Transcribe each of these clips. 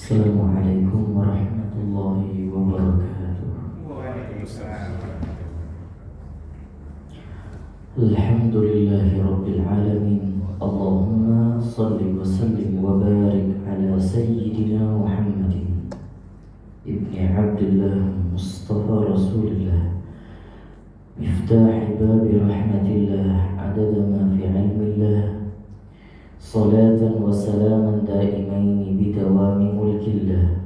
Assalamualaikum warahmatullahi wabarakatuh. Waalaikumsalam. Alhamdulillahi rabbil alamin. Allahumma salli wa sallim wa barik ala sayyidina Muhammadin ibni Abdullah Mustafa Rasulullah miftahi babi rahmatillah adada ma fi ilmillah salatan wa salaman daimaini bidawami mulkillah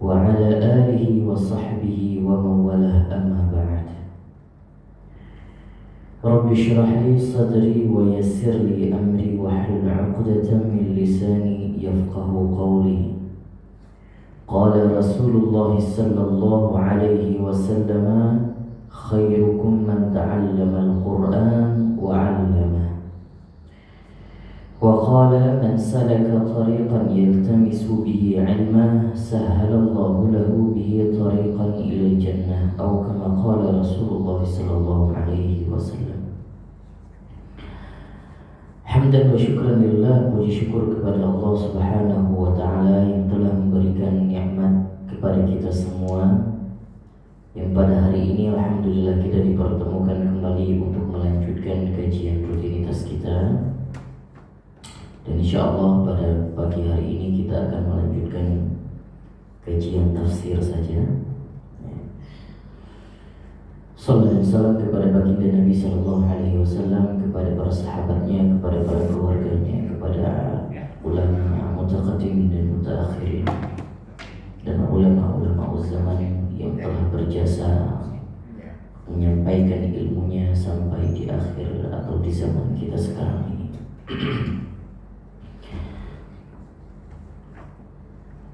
wa ala alihi wa sahbihi wa mawalah amma ba'd. Rabbi syrah li sadri wa yassir li amri wa hlul 'uqdatam min lisani yafqahu qawli. Qala Rasulullah sallallahu alaihi wasallam, khairukum man ta'allama al-Qur'an wa 'allama. Wa qala man salaka tariqan yaltamisu bihi 'ilma sahhalallahu lahu bihi tariqan ila al-jannah, atau kama qala Rasulullah sallallahu alaihi wasallam. Hamdan wa syukran lillah, puji syukur kepada Allah Subhanahu wa taala yang telah memberikan nikmat kepada kita semua, yang pada hari ini alhamdulillah kita dipertemukan kembali untuk melanjutkan kajian rutinitas kita. Dan insyaallah pada pagi hari ini kita akan melanjutkan kajian tafsir saja. Sallallahu dan salam kepada baginda Nabi sallallahu alaihi wasallam, kepada para sahabatnya, kepada para keluarganya, kepada ulama mutaqaddimin dan mutaakhirin, dan ulama-ulama zaman yang telah berjasa menyampaikan ilmunya sampai di akhir atau di zaman kita sekarang ini.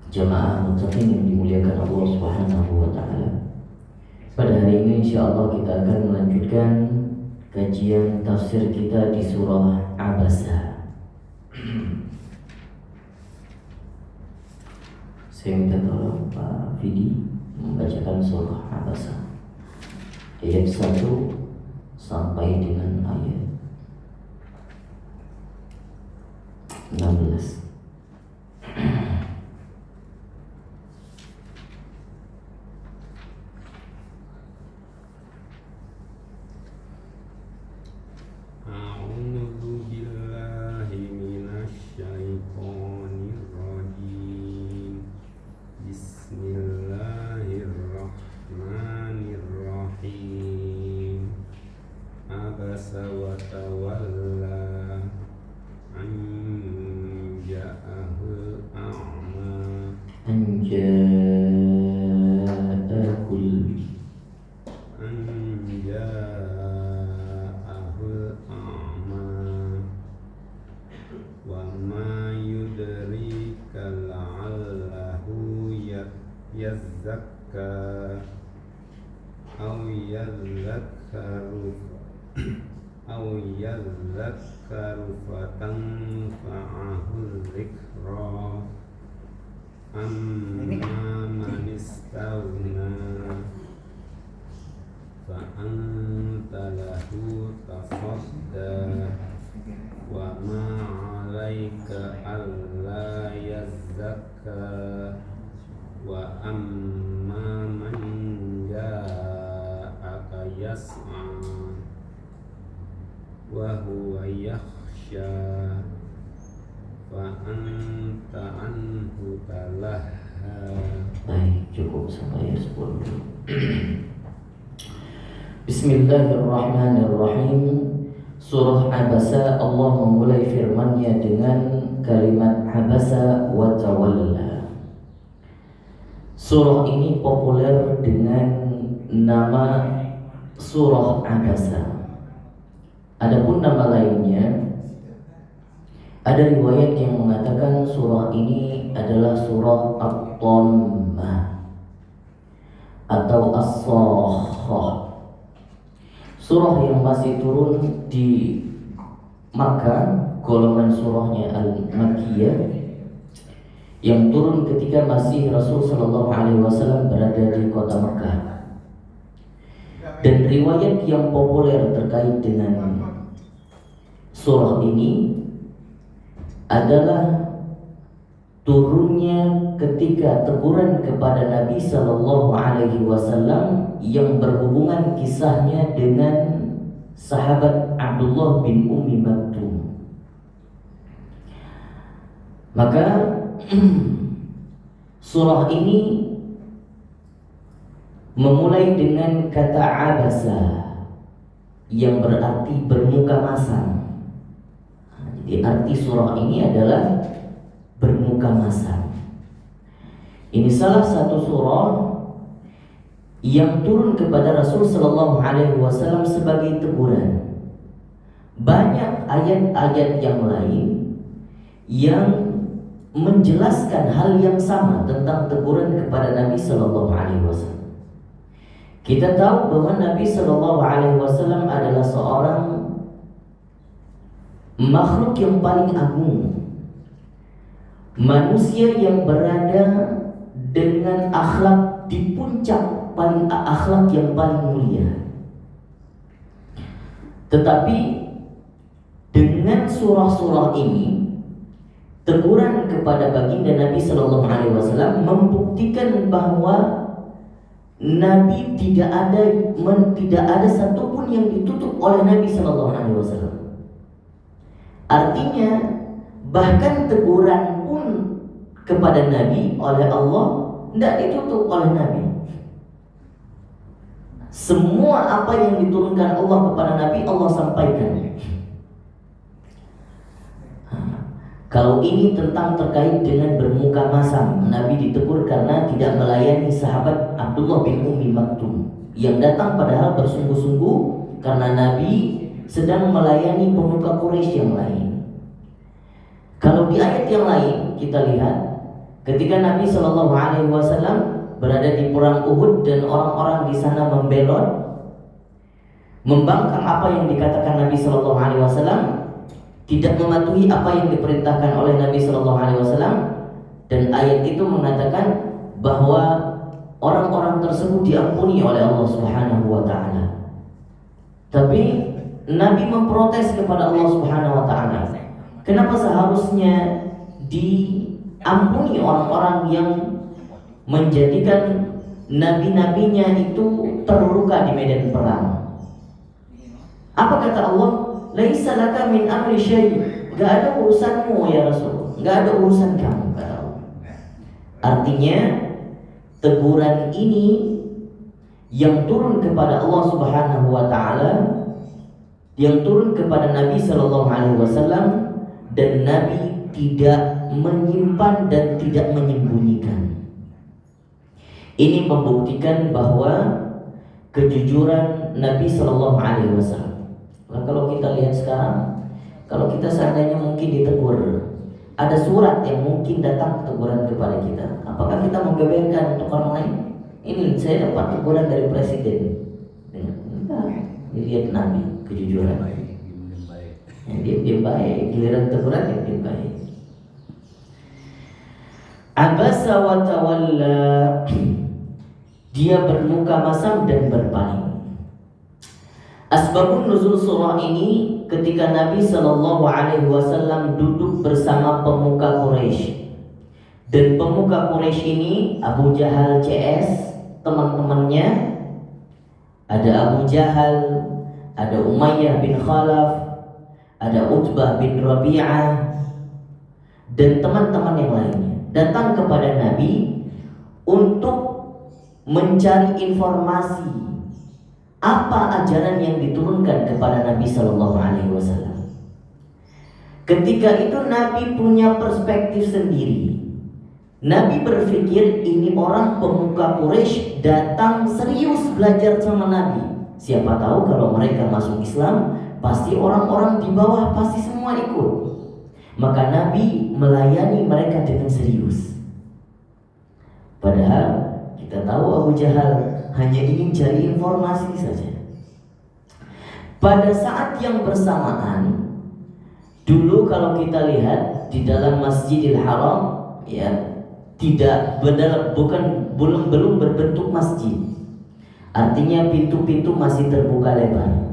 Jamaah muttaqin yang dimuliakan Allah Subhanahu wa taala. Pada hari ini insyaallah kita akan melanjutkan kajian tafsir kita di surah Abasa. Saya minta tolong Pak Fidi membacakan surah Abasa ayat 1 sampai dengan ayat 16. Bismillahirrahmanirrahim. Surah Abasa, Allah memulai firman-Nya dengan kalimat Abasa wa tawalla. Surah ini populer dengan nama Surah Abasa. Adapun nama lainnya, ada riwayat yang mengatakan surah ini adalah surah At-Tammah atau As-Sakhah. Surah yang masih turun di Makkah, golongan surahnya Al-Makkiyah, yang turun ketika masih Rasul sallallahu alaihi wasallam berada di kota Makkah. Dan riwayat yang populer terkait dengan surah ini adalah turunnya ketika teguran kepada Nabi Sallallahu Alaihi Wasallam yang berhubungan kisahnya dengan sahabat Abdullah bin Ummi Maktum. Maka surah ini memulai dengan kata abasa yang berarti bermuka masam. Jadi arti surah ini adalah bermuka masam. Ini salah satu surah yang turun kepada Rasul Sallallahu Alaihi Wasallam sebagai teguran. Banyak ayat-ayat yang lain yang menjelaskan hal yang sama tentang teguran kepada Nabi Sallallahu Alaihi Wasallam. Kita tahu bahwa Nabi Sallallahu Alaihi Wasallam adalah seorang makhluk yang paling agung, manusia yang berada dengan akhlak di puncak akhlak yang paling mulia. Tetapi dengan surah-surah ini, teguran kepada baginda Nabi Sallallahu Alaihi Wasallam membuktikan bahwa Nabi tidak ada satupun yang ditutup oleh Nabi Sallallahu Alaihi Wasallam. Artinya bahkan teguran pun kepada Nabi oleh Allah tidak ditutup oleh Nabi. Semua apa yang diturunkan Allah kepada Nabi, Allah sampaikan. Kalau ini tentang terkait dengan bermuka masam, Nabi ditegur karena tidak melayani sahabat Abdullah bin Ummi Maktum yang datang padahal bersungguh-sungguh karena Nabi sedang melayani pemuka Quraisy yang lain. Kalau di ayat yang lain kita lihat ketika Nabi Shallallahu Alaihi Wasallam berada di perang Uhud dan orang-orang di sana membelot, membangkang apa yang dikatakan Nabi Shallallahu Alaihi Wasallam, tidak mematuhi apa yang diperintahkan oleh Nabi Shallallahu Alaihi Wasallam, dan ayat itu mengatakan bahwa orang-orang tersebut diampuni oleh Allah Subhanahu Wa Taala. Tapi Nabi memprotes kepada Allah Subhanahu Wa Taala, kenapa seharusnya diampuni orang-orang yang menjadikan nabi-nabinya itu terluka di medan perang? Apa kata Allah? Laisa laka min amri syai'. Gak ada urusanmu ya Rasul. Gak ada urusan kamu, kata Allah. Artinya teguran ini yang turun kepada Allah Subhanahu Wa Taala, yang turun kepada Nabi Sallallahu Alaihi Wasallam, dan Nabi tidak menyimpan dan tidak menyembunyikan. Ini membuktikan bahwa kejujuran Nabi Sallallahu Alaihi Wasallam. Nah, kalau kita lihat sekarang, kalau kita seandainya mungkin ditegur, ada surat yang mungkin datang teguran kepada kita, apakah kita membeberkan untuk orang lain? Ini saya dapat teguran dari presiden. Enggak, dilihat Nabi kejujuran. Dia baik, giliran teguran dia baik. Abasa wa tawalla, dia bermuka masam dan berpaling. Asbabun nuzul surah ini ketika Nabi Sallallahu Alaihi Wasallam duduk bersama pemuka Quraisy, dan pemuka Quraisy ini Abu Jahal CS, teman-temannya ada Abu Jahal, ada Umayyah bin Khalaf, ada Utbah bin Rabi'ah, dan teman-teman yang lainnya datang kepada Nabi untuk mencari informasi apa ajaran yang diturunkan kepada Nabi Sallallahu Alaihi Wasallam. Ketika itu Nabi punya perspektif sendiri. Nabi berpikir ini orang pemuka Quraisy datang serius belajar sama Nabi. Siapa tahu kalau mereka masuk Islam, pasti orang-orang di bawah pasti semua ikut. Maka Nabi melayani mereka dengan serius. Padahal kita tahu Abu Jahal hanya ingin cari informasi saja. Pada saat yang bersamaan, dulu kalau kita lihat di dalam Masjidil Haram, ya, belum berbentuk masjid. Artinya pintu-pintu masih terbuka lebar.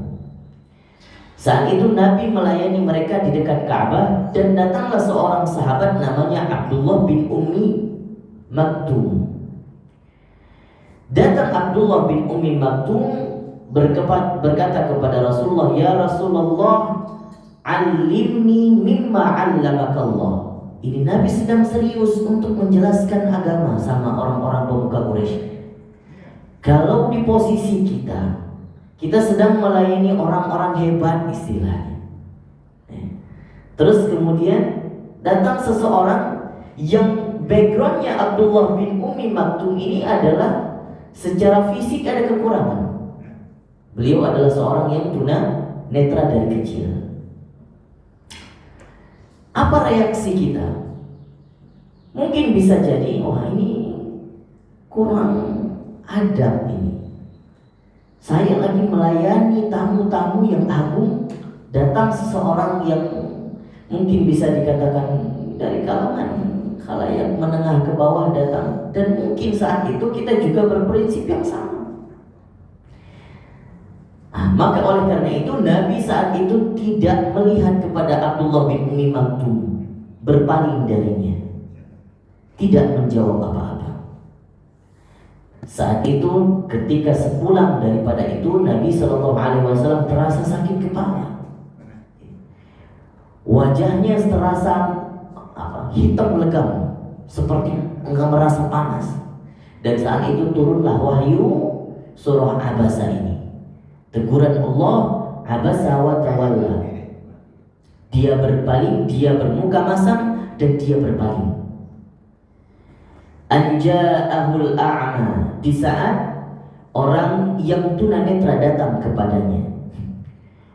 Saat itu Nabi melayani mereka di dekat Ka'bah, dan datanglah seorang sahabat namanya Abdullah bin Ummi Maktum. Datang Abdullah bin Ummi Maktum berkata kepada Rasulullah, "Ya Rasulullah, alimni mimma 'allamakallah." Ini Nabi sedang serius untuk menjelaskan agama sama orang-orang pemuka Quraisy. Kalau di posisi kita sedang melayani orang-orang hebat istilahnya. Terus kemudian datang seseorang yang backgroundnya Abdullah bin Ummi Maktum ini adalah secara fisik ada kekurangan. Beliau adalah seorang yang tuna netra dari kecil. Apa reaksi kita? Mungkin bisa jadi, wah ini kurang adab ini. Saya lagi melayani tamu-tamu yang agung, datang seseorang yang mungkin bisa dikatakan dari kalangan khalayak menengah ke bawah datang, dan mungkin saat itu kita juga berprinsip yang sama. Maka oleh karena itu Nabi saat itu tidak melihat kepada Abdullah bin Ummi Maktum, berpaling darinya, tidak menjawab apa-apa. Saat itu ketika sepulang daripada itu Nabi SAW terasa sakit kepala. Wajahnya terasa hitam legam, seperti enggak merasa panas. Dan saat itu turunlah wahyu surah Abasa ini. Teguran Allah, Abasa wa tawalla. Dia berpaling, dia bermuka masam, dan dia berpaling. Anja'ahul a'ma, di saat orang yang tunanetra datang kepadanya.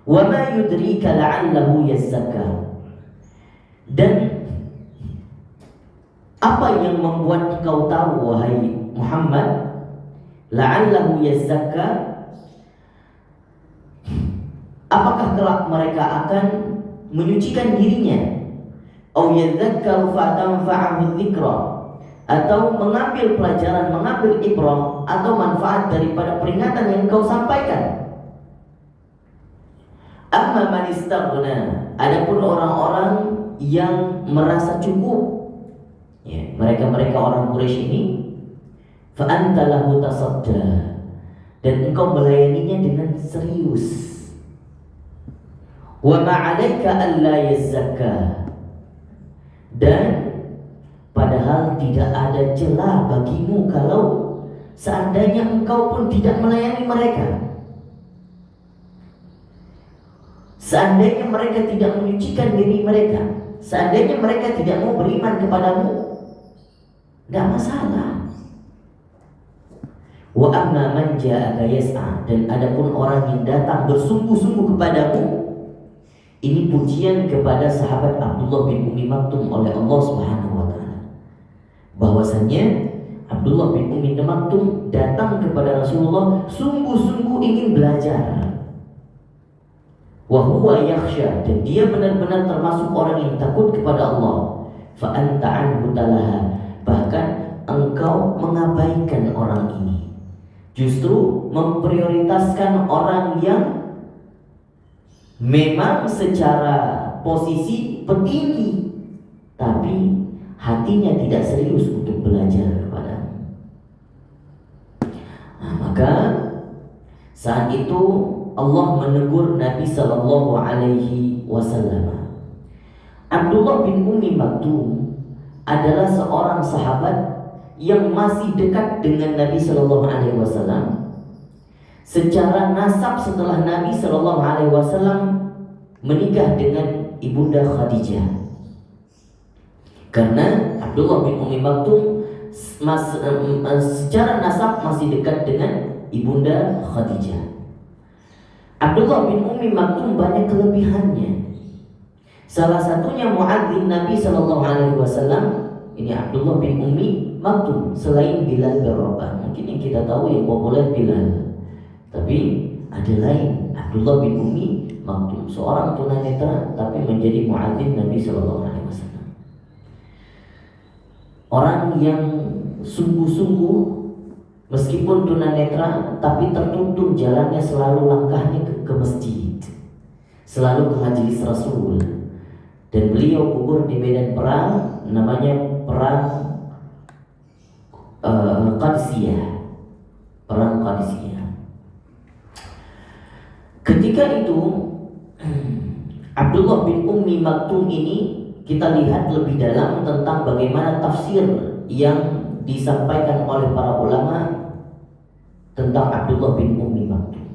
Wa ma yudrika la'allahu yazzakka. Dan apa yang membuat engkau tahu wahai Muhammad, la'allahu yazzakka, apakah kelak mereka akan menyucikan dirinya, au yadzakkaru fatanfa'ahu dzikra, atau mengambil pelajaran, mengambil ibrah atau manfaat daripada peringatan yang engkau sampaikan. Amma man istaghna, adapun orang-orang yang merasa cukup, ya, mereka orang Quraisy ini, fa anta lahu tasadda, dan engkau melayaninya dengan serius. Wa ma 'alaika alla yazzakka, dan padahal tidak ada celah bagimu kalau seandainya engkau pun tidak melayani mereka. Seandainya mereka tidak menyucikan diri mereka, seandainya mereka tidak mau beriman kepadamu, tidak masalah. Wa amma man ja'aka yas'a, dan adapun orang yang datang bersungguh-sungguh kepadamu. Ini pujian kepada sahabat Abdullah bin Ummi Maktum oleh Allah Subhanahu wa taala. Bahwasanya Abdullah bin Ummi Maktum datang kepada Rasulullah sungguh-sungguh ingin belajar. Wa huwa yakhsha, dan dia benar-benar termasuk orang yang takut kepada Allah. Fa anta anhu talaha, bahkan engkau mengabaikan orang ini. Justru memprioritaskan orang yang memang secara posisi petinggi, tapi hatinya tidak serius untuk belajar kepadamu. Maka saat itu Allah menegur Nabi Sallallahu Alaihi Wasallam. Abdullah bin Ummi Maktum adalah seorang sahabat yang masih dekat dengan Nabi Sallallahu Alaihi Wasallam. Secara nasab setelah Nabi Sallallahu Alaihi Wasallam menikah dengan ibunda Khadijah, karena Abdullah bin Ummi Maktum secara nasab masih dekat dengan ibunda Khadijah. Abdullah bin Ummi Maktum banyak kelebihannya. Salah satunya muadzin Nabi Sallallahu Alaihi Wasallam. Ini Abdullah bin Ummi Maktum, selain Bilal bin Rabah. Mungkin yang kita tahu yang populer Bilal. Tapi ada lain, Abdullah bin Ummi Maktum, seorang tunanetra tapi menjadi muadzin Nabi Sallallahu Alaihi Wasallam. Orang yang sungguh-sungguh meskipun tunanetra tapi tertuntun jalannya selalu langkahnya ke masjid. selalu ke majelis Rasul, dan beliau gugur di medan perang, namanya perang Qadisiyah. Perang Qadisiyah. Ketika itu Abdullah bin Ummi Maktum ini, kita lihat lebih dalam tentang bagaimana tafsir yang disampaikan oleh para ulama tentang Abdullah bin Ummi Maktum.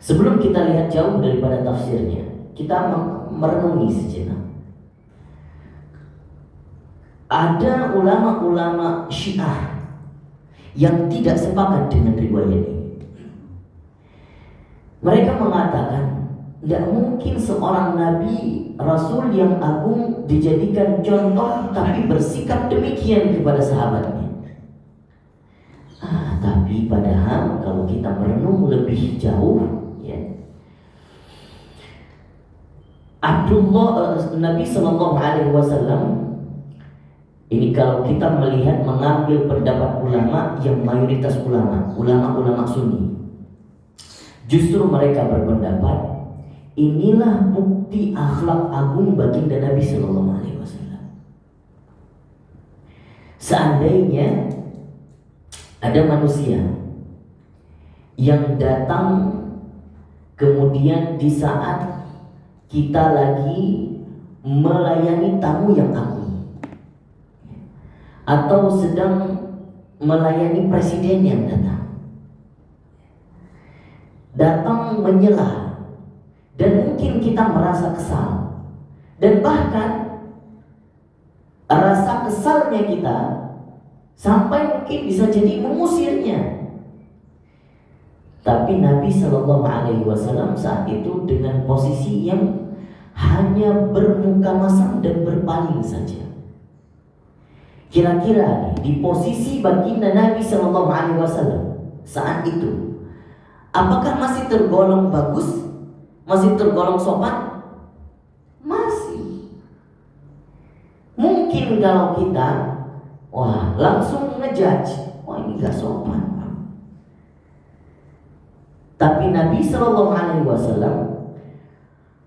Sebelum kita lihat jauh daripada tafsirnya, kita merenungi sejenak. Ada ulama-ulama Syiah yang tidak sepakat dengan riwayat ini. Mereka mengatakan tidak mungkin seorang nabi rasul yang agung dijadikan contoh tapi bersikap demikian kepada sahabatnya. Tapi padahal kalau kita merenung lebih jauh, ya, Nabi Sallallahu Alaihi Wasallam ini, kalau kita melihat mengambil pendapat ulama yang mayoritas ulama Sunni, justru mereka berpendapat inilah bukti akhlak agung baginda Nabi Sallallahu Alaihi Wasallam. Seandainya ada manusia yang datang kemudian di saat kita lagi melayani tamu yang agung, atau sedang melayani presiden yang datang menyela, dan mungkin kita merasa kesal, dan bahkan rasa kesalnya kita sampai mungkin bisa jadi mengusirnya. Tapi Nabi Shallallahu Alaihi Wasallam saat itu dengan posisi yang hanya bermuka masam dan berpaling saja. Kira-kira di posisi baginda Nabi Shallallahu Alaihi Wasallam saat itu, apakah masih tergolong bagus? Masih tergolong sopan? Masih. Mungkin kalau kita langsung ngejudge, ini gak sopan. Tapi Nabi Shallallahu Alaihi Wasallam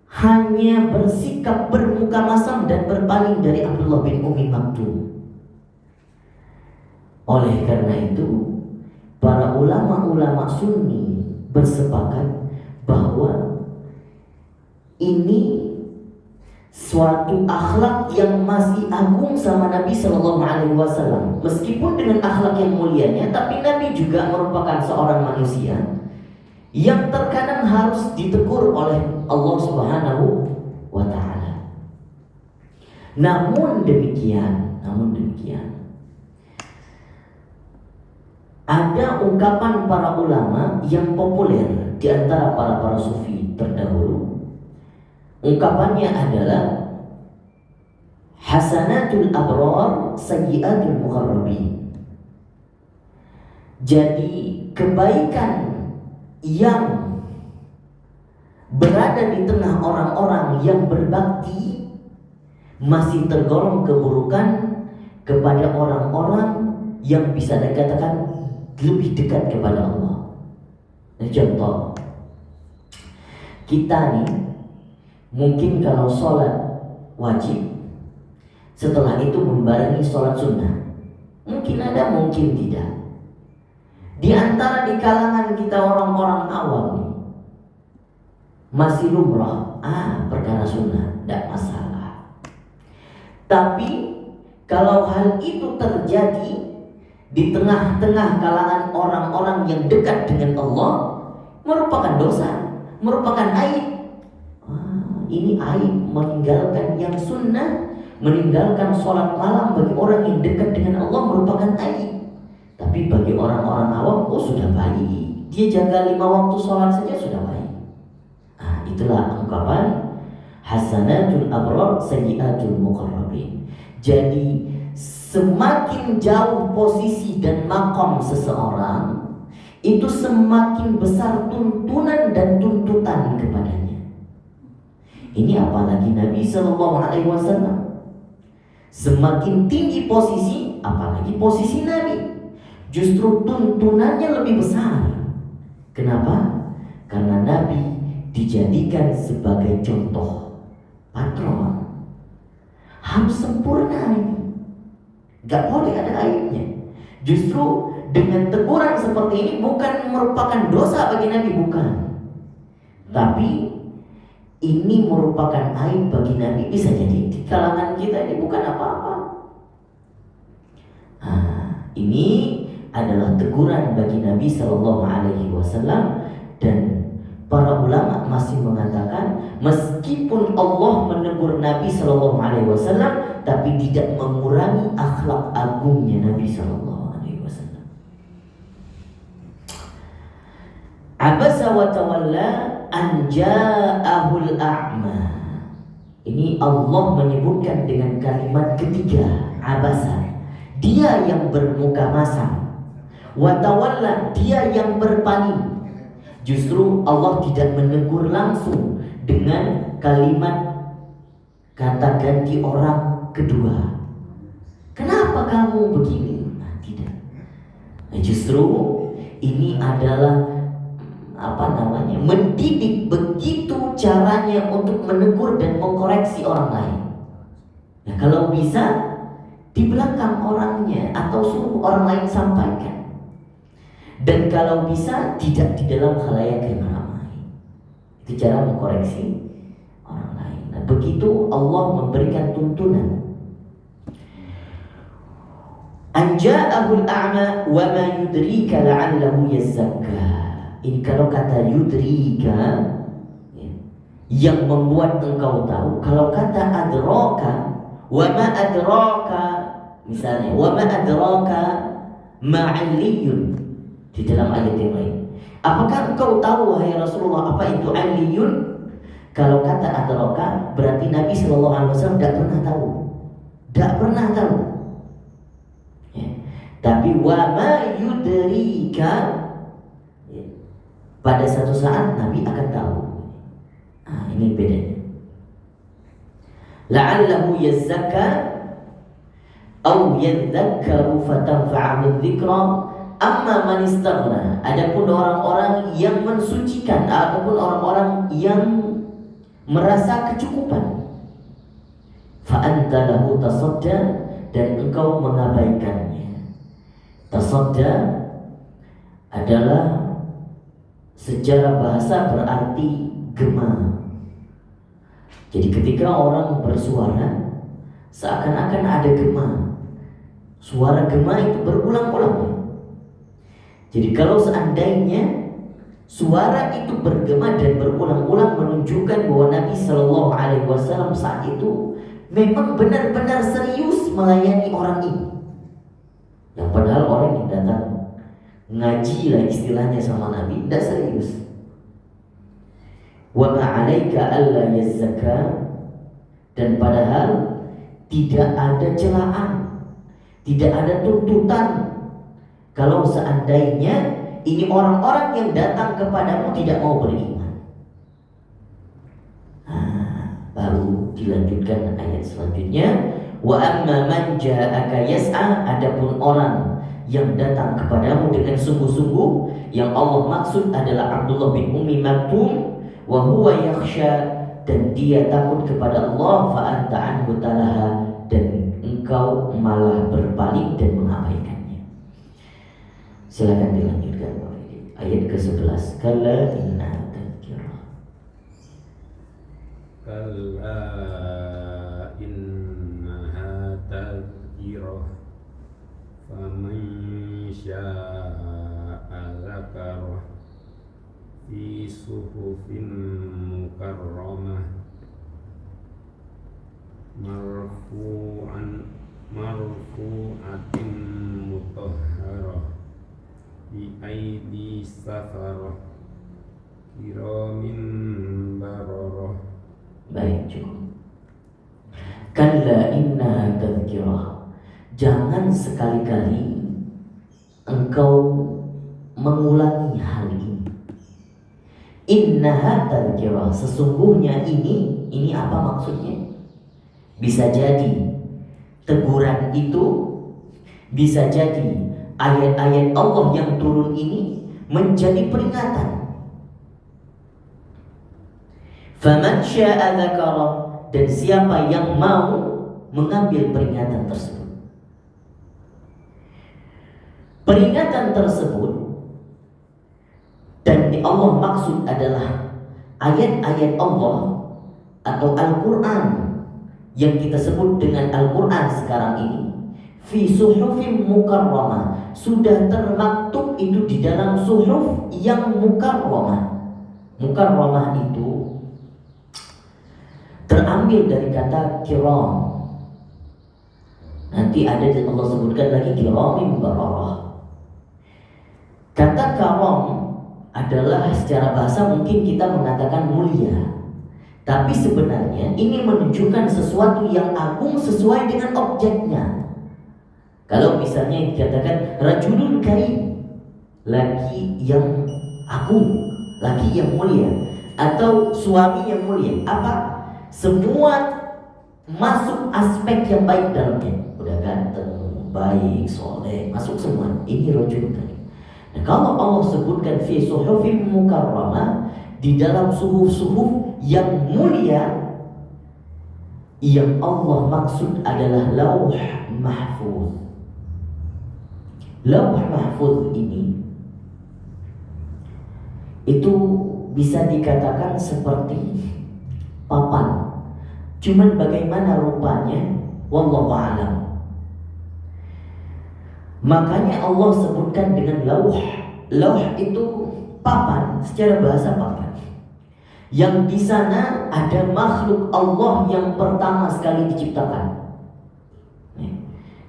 hanya bersikap bermuka masam dan berpaling dari Abdullah bin Ummi Maktum. Oleh karena itu, para ulama-ulama Sunni bersepakat bahwa ini suatu akhlak yang masih agung sama Nabi Shallallahu Alaihi Wasallam. Meskipun dengan akhlak yang mulianya, tapi Nabi juga merupakan seorang manusia yang terkadang harus ditegur oleh Allah Subhanahu wa Ta'ala. Namun demikian, ada ungkapan para ulama yang populer di antara para sufi terdahulu. Ungkapannya adalah hasanatul abrar sayyiatul muqarrabin. Jadi kebaikan yang berada di tengah orang-orang yang berbakti masih tergolong keburukan kepada orang-orang yang bisa dikatakan lebih dekat kepada Allah. Contoh, kita nih mungkin kalau sholat wajib, setelah itu membarengi sholat sunnah. Mungkin ada, mungkin tidak. Di antara di kalangan kita orang-orang awam nih, masih lumrah, perkara sunnah, tidak masalah. Tapi kalau hal itu terjadi di tengah-tengah kalangan orang-orang yang dekat dengan Allah, merupakan dosa, merupakan aib. Ini aib, meninggalkan yang sunnah, meninggalkan sholat malam bagi orang yang dekat dengan Allah merupakan aib. Tapi bagi orang-orang awam, sudah baik, dia jaga 5 waktu sholat saja sudah baik. Itulah ungkapan hasanatul abrar sayyiatul muqarrabin. Jadi semakin jauh posisi dan makom seseorang, itu semakin besar tuntunan dan tuntutan kepadanya. Ini apalagi Nabi Sallallahu Alaihi Wasallam. Semakin tinggi posisi, apalagi posisi Nabi, justru tuntunannya lebih besar. Kenapa? Karena Nabi dijadikan sebagai contoh patron. Harus sempurna ini, gak boleh ada aibnya. Justru dengan teguran seperti ini bukan merupakan dosa bagi Nabi, bukan, tapi ini merupakan aib bagi Nabi. Bisa jadi di kalangan kita ini bukan apa-apa. Ini adalah teguran bagi Nabi Sallallahu Alaihi Wasallam. Dan para ulama masih mengatakan, meskipun Allah menegur Nabi Sallallahu Alaihi Wasallam, tapi tidak mengurangi akhlak agungnya Nabi Sallallahu Alaihi Wasallam. Abasa wa tawalla an ja'ahul a'ma. Ini Allah menyebutkan dengan kalimat ketiga, abasa. Dia yang bermuka masam. Wa tawalla, dia yang berpaling. Justru Allah tidak menegur langsung dengan kalimat kata ganti orang kedua. Kenapa kamu begini? Tidak. Justru ini adalah mendidik, begitu caranya untuk menegur dan mengkoreksi orang lain. Nah, kalau bisa di belakang orangnya atau suruh orang lain sampaikan. Dan kalau bisa tidak di dalam khalayak yang ramai. Itu cara mengkoreksi orang lain. Nah, begitu Allah memberikan tuntunan. Anja'ahul a'ma wa ma yudrika la'allahu yazzakka. Ini kalau kata yudrika, yang membuat engkau tahu. Kalau kata adraka, wa ma adraka, misalnya wa ma adraka ma'aliyun, di dalam ayat yang lain. Apakah engkau tahu wahai Rasulullah apa itu aliyun? Kalau kata adraka berarti Nabi Sallallahu Alaihi Wasallam tidak pernah tahu. Tidak pernah tahu. Ya. Tapi wa ma yudrika, pada satu saat Nabi akan tahu. Ini bedanya. La'allahu yazzakka aw yadhakkaru fatanfa'ahu dzikra amma man istaghna. Adapun orang-orang yang mensucikan, ataupun orang-orang yang merasa kecukupan, fa anta lahu tasadda, dan engkau mengabaikannya. Tasadda adalah secara bahasa berarti gema. Jadi ketika orang bersuara, seakan-akan ada gema. Suara gema itu berulang-ulang. Jadi kalau seandainya suara itu bergema dan berulang-ulang, menunjukkan bahwa Nabi Sallallahu Alaihi Wasallam saat itu memang benar-benar serius melayani orang ini. Yang padahal orang yang datang ngaji lah istilahnya sama Nabi, tidak serius. Wa ma'alaika alla yazzaka, dan padahal tidak ada celaan, tidak ada tuntutan. Kalau seandainya ini orang-orang yang datang kepadamu tidak mau beriman. Baru dilanjutkan ayat selanjutnya. Wa amma man ja'aka yas'a, adapun orang yang datang kepadamu dengan sungguh-sungguh, yang Allah maksud adalah Abdullah bin Ummi Maktum, wa huwa yakhsha, dan dia takut kepada Allah, fa anta anhu talaha, dan engkau malah berpaling dan mengabaikannya. Silakan dilanjutkan ayat ke-11. Kalla innaha tadhkirah. Kalla innaha tadhkirah. Faman syaa'a dzakarah fi suhufin mukarramah marfu'atin mutahharah bi aidi safarah kiramin bararah. Baik, cukup. Kalla innaha tadhkirah. Jangan sekali-kali engkau mengulangi hal ini. Innaha tadhkirah, sesungguhnya ini apa maksudnya? Bisa jadi teguran itu, bisa jadi ayat-ayat Allah yang turun ini menjadi peringatan. Faman syaa dzakara, dan siapa yang mau mengambil peringatan tersebut. Peringatan tersebut dan Allah maksud adalah ayat-ayat Allah atau Al-Quran yang kita sebut dengan Al-Quran sekarang ini, fi suhufin mukarramah, sudah termaktub itu di dalam suhuf yang mukarramah. Mukarramah itu terambil dari kata kiram. Nanti ada Allah sebutkan lagi kiramin bararah. Kata karam adalah secara bahasa mungkin kita mengatakan mulia, tapi sebenarnya ini menunjukkan sesuatu yang agung sesuai dengan objeknya. Kalau misalnya dikatakan rajulun karim, laki yang agung, laki yang mulia, atau suami yang mulia, apa? Semua masuk aspek yang baik dalamnya. Udah ganteng, baik, soleh, masuk semua. Ini rajulun karim. Nah, kalau Allah sebutkan fi suhufin mukarramah, di dalam suhuf-suhuf yang mulia, yang Allah maksud adalah lauh mahfuz. Lauh mahfuz ini itu bisa dikatakan seperti papan. Cuman bagaimana rupanya, wallahu a'lam. Makanya Allah sebutkan dengan lauh. Lauh itu papan, secara bahasa papan. Yang di sana ada makhluk Allah yang pertama sekali diciptakan.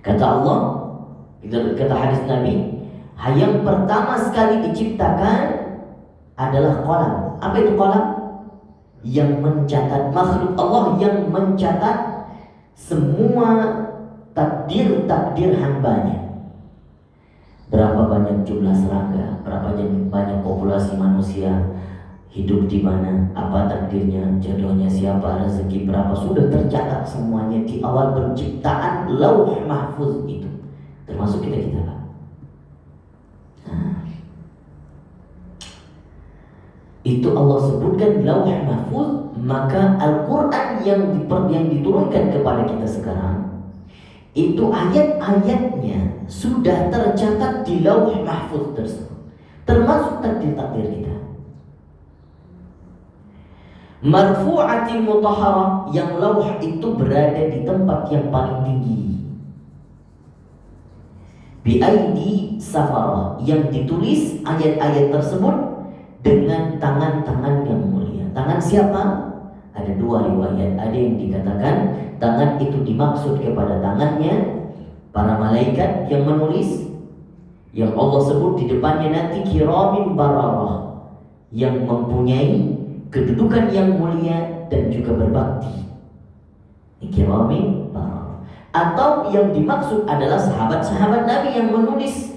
Kata Allah, kata hadis Nabi, yang pertama sekali diciptakan adalah qalam. Apa itu qalam? Yang mencatat, makhluk Allah yang mencatat semua takdir-takdir hambanya. Berapa banyak jumlah serangga, berapa banyak populasi manusia, hidup di mana, apa takdirnya, jodohnya siapa, rezeki berapa, sudah tercatat semuanya di awal penciptaan lauh mahfuz itu, termasuk kita Pak. Itu Allah sebutkan lauh mahfuz. Maka Al-Quran yang diturunkan kepada kita sekarang, itu ayat-ayatnya sudah tercatat di lauh mahfuz tersebut, termasuk takdir-takdir kita. Marfu'atin mutahharah, yang lauh itu berada di tempat yang paling tinggi. Bi'aidi safarah, yang ditulis ayat-ayat tersebut dengan tangan-tangan yang mulia. Tangan siapa? Ada dua riwayat. Ada yang dikatakan tangan itu dimaksud kepada tangannya para malaikat yang menulis, yang Allah sebut di depannya nanti kiramin bararah, yang mempunyai kedudukan yang mulia dan juga berbakti. Kiramin bararah. Atau yang dimaksud adalah sahabat-sahabat Nabi yang menulis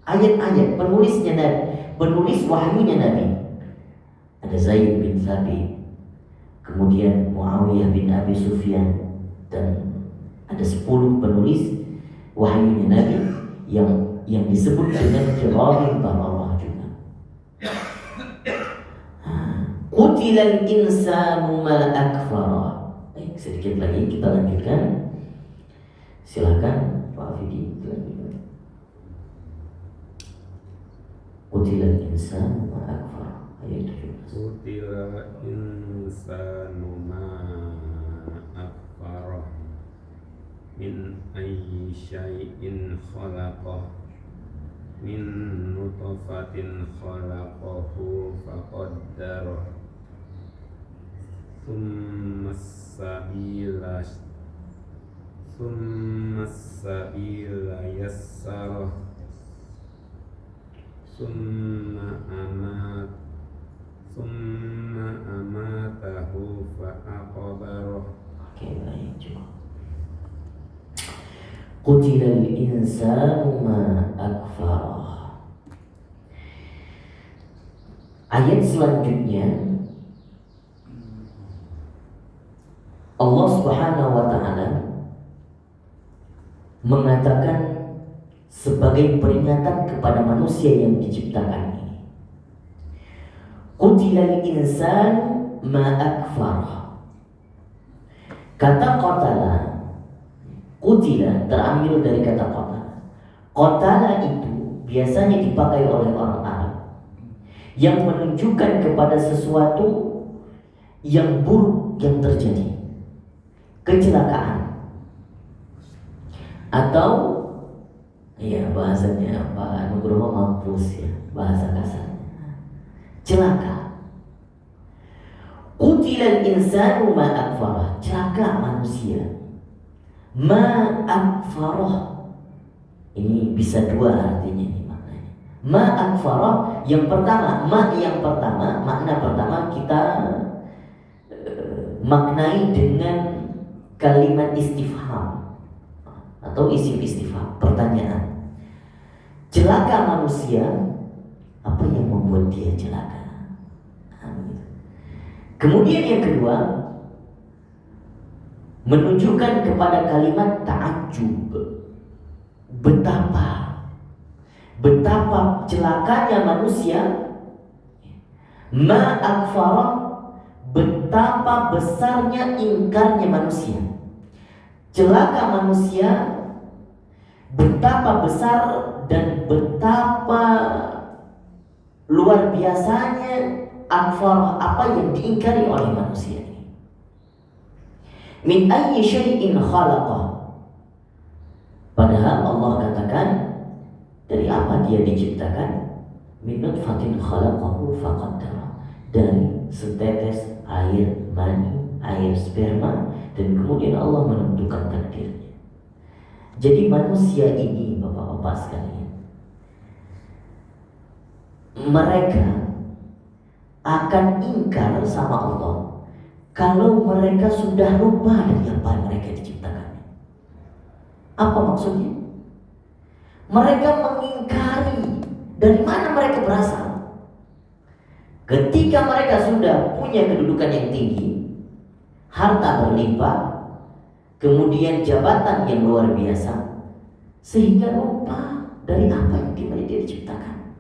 ayat-ayat, penulisnya Nabi, penulis wahyunya Nabi. Ada Zaid bin Thabit, kemudian Muawiyah bin Abi Sufyan, dan ada 10 penulis wahyunya Nabi yang disebut dengan kiramin bararah juga. Qutilal insanu ma akfara. Baik, sedikit lagi kita lanjutkan. Silakan Pak Fidi lanjutkan. Qutilal insanu ma akfara. Ayat 17. Qutilal insanu ma akfara min ayyi syai'in khalaqah min nutfatin khalaqahu faqaddarah thumma as-sabila yassarah thumma amatahu fa'aqbarah. Oke, baik, coba. Qutilal insanu ma akfarah. Ayat selanjutnya Allah Subhanahu wa ta'ala mengatakan sebagai peringatan kepada manusia yang diciptakan ini. Qutilal insan ma akfarah. Kata qatala, qutila terambil dari kata qatala. Qatala itu biasanya dipakai oleh orang Arab yang menunjukkan kepada sesuatu yang buruk yang terjadi, kecelakaan, atau ya bahasanya Pak Nugroho mampus ya, bahasa kasarnya celaka. Qutilal insanu ma akfarah, celaka manusia. Ma akfarah ini bisa dua artinya ini maknanya. Ma akfarah yang pertama, makna pertama kita maknai dengan kalimat istifham atau isim istifham, pertanyaan. Celaka manusia, apa yang membuat dia celaka? Kemudian yang kedua, menunjukkan kepada kalimat ta'ajjub. Betapa celakanya manusia. Ma akfarah, betapa besarnya ingkarnya manusia. Celaka manusia, betapa besar dan betapa luar biasanya akfarah, apa yang diingkari oleh manusia ini. Min ayyi syai'in khalaqah. Padahal Allah katakan dari apa dia diciptakan? Min nutfatin khalaqahu faqaddara. Dari setetes air mani, air sperma, dan kemudian Allah menentukan takdirnya. Jadi manusia ini, bapak-bapak sekalian, mereka akan ingkar sama Allah kalau mereka sudah lupa dari apa mereka diciptakan. Apa maksudnya? Mereka mengingkari dari mana mereka berasal. Ketika mereka sudah punya kedudukan yang tinggi, harta berlimpah, kemudian jabatan yang luar biasa, sehingga lupa dari apa yang dia diciptakan.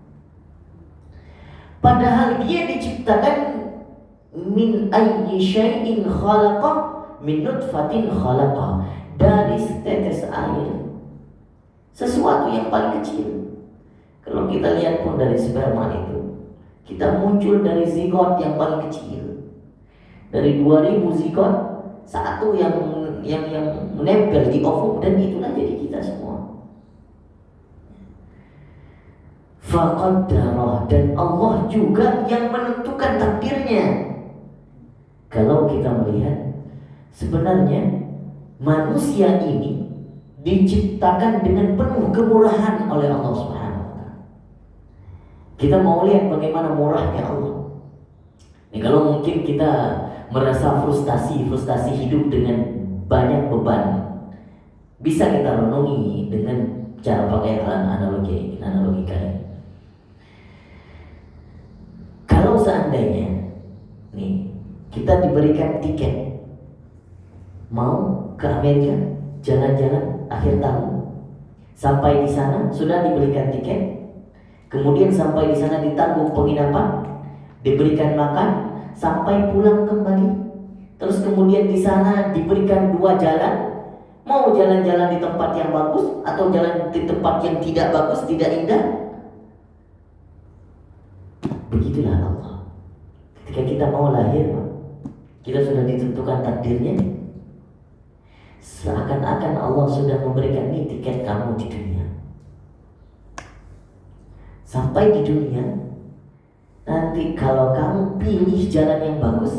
Padahal dia diciptakan min ayyi syai'in khalaqah, min nutfatin khalaqah, dari setetes air, sesuatu yang paling kecil. Kalau kita lihat pun dari sperma itu, kita muncul dari zigot yang paling kecil. Dari 2000 zigot, satu yang menempel di ovum, dan itulah jadi kita semua. Faqaddarah, dan Allah juga yang menentukan takdirnya. Kalau kita melihat, sebenarnya manusia ini diciptakan dengan penuh kemurahan oleh Allah Subhanahu wa Ta'ala. Kita mau lihat bagaimana murahnya Allah. Ini kalau mungkin kita merasa frustasi hidup dengan banyak beban, bisa kita renungi dengan cara pakai analogi kali. Kalau seandainya nih kita diberikan tiket mau ke Amerika jalan-jalan akhir tahun, sampai di sana sudah diberikan tiket, kemudian sampai di sana ditanggung penginapan, diberikan makan, sampai pulang kembali, terus kemudian di sana diberikan 2 jalan, mau jalan-jalan di tempat yang bagus atau jalan di tempat yang tidak bagus, tidak indah. Begitulah Allah. Ketika kita mau lahir, kita sudah ditentukan takdirnya. Seakan-akan Allah sudah memberikan ini tiket kamu di dunia. Sampai di dunia, nanti kalau kamu pilih jalan yang bagus,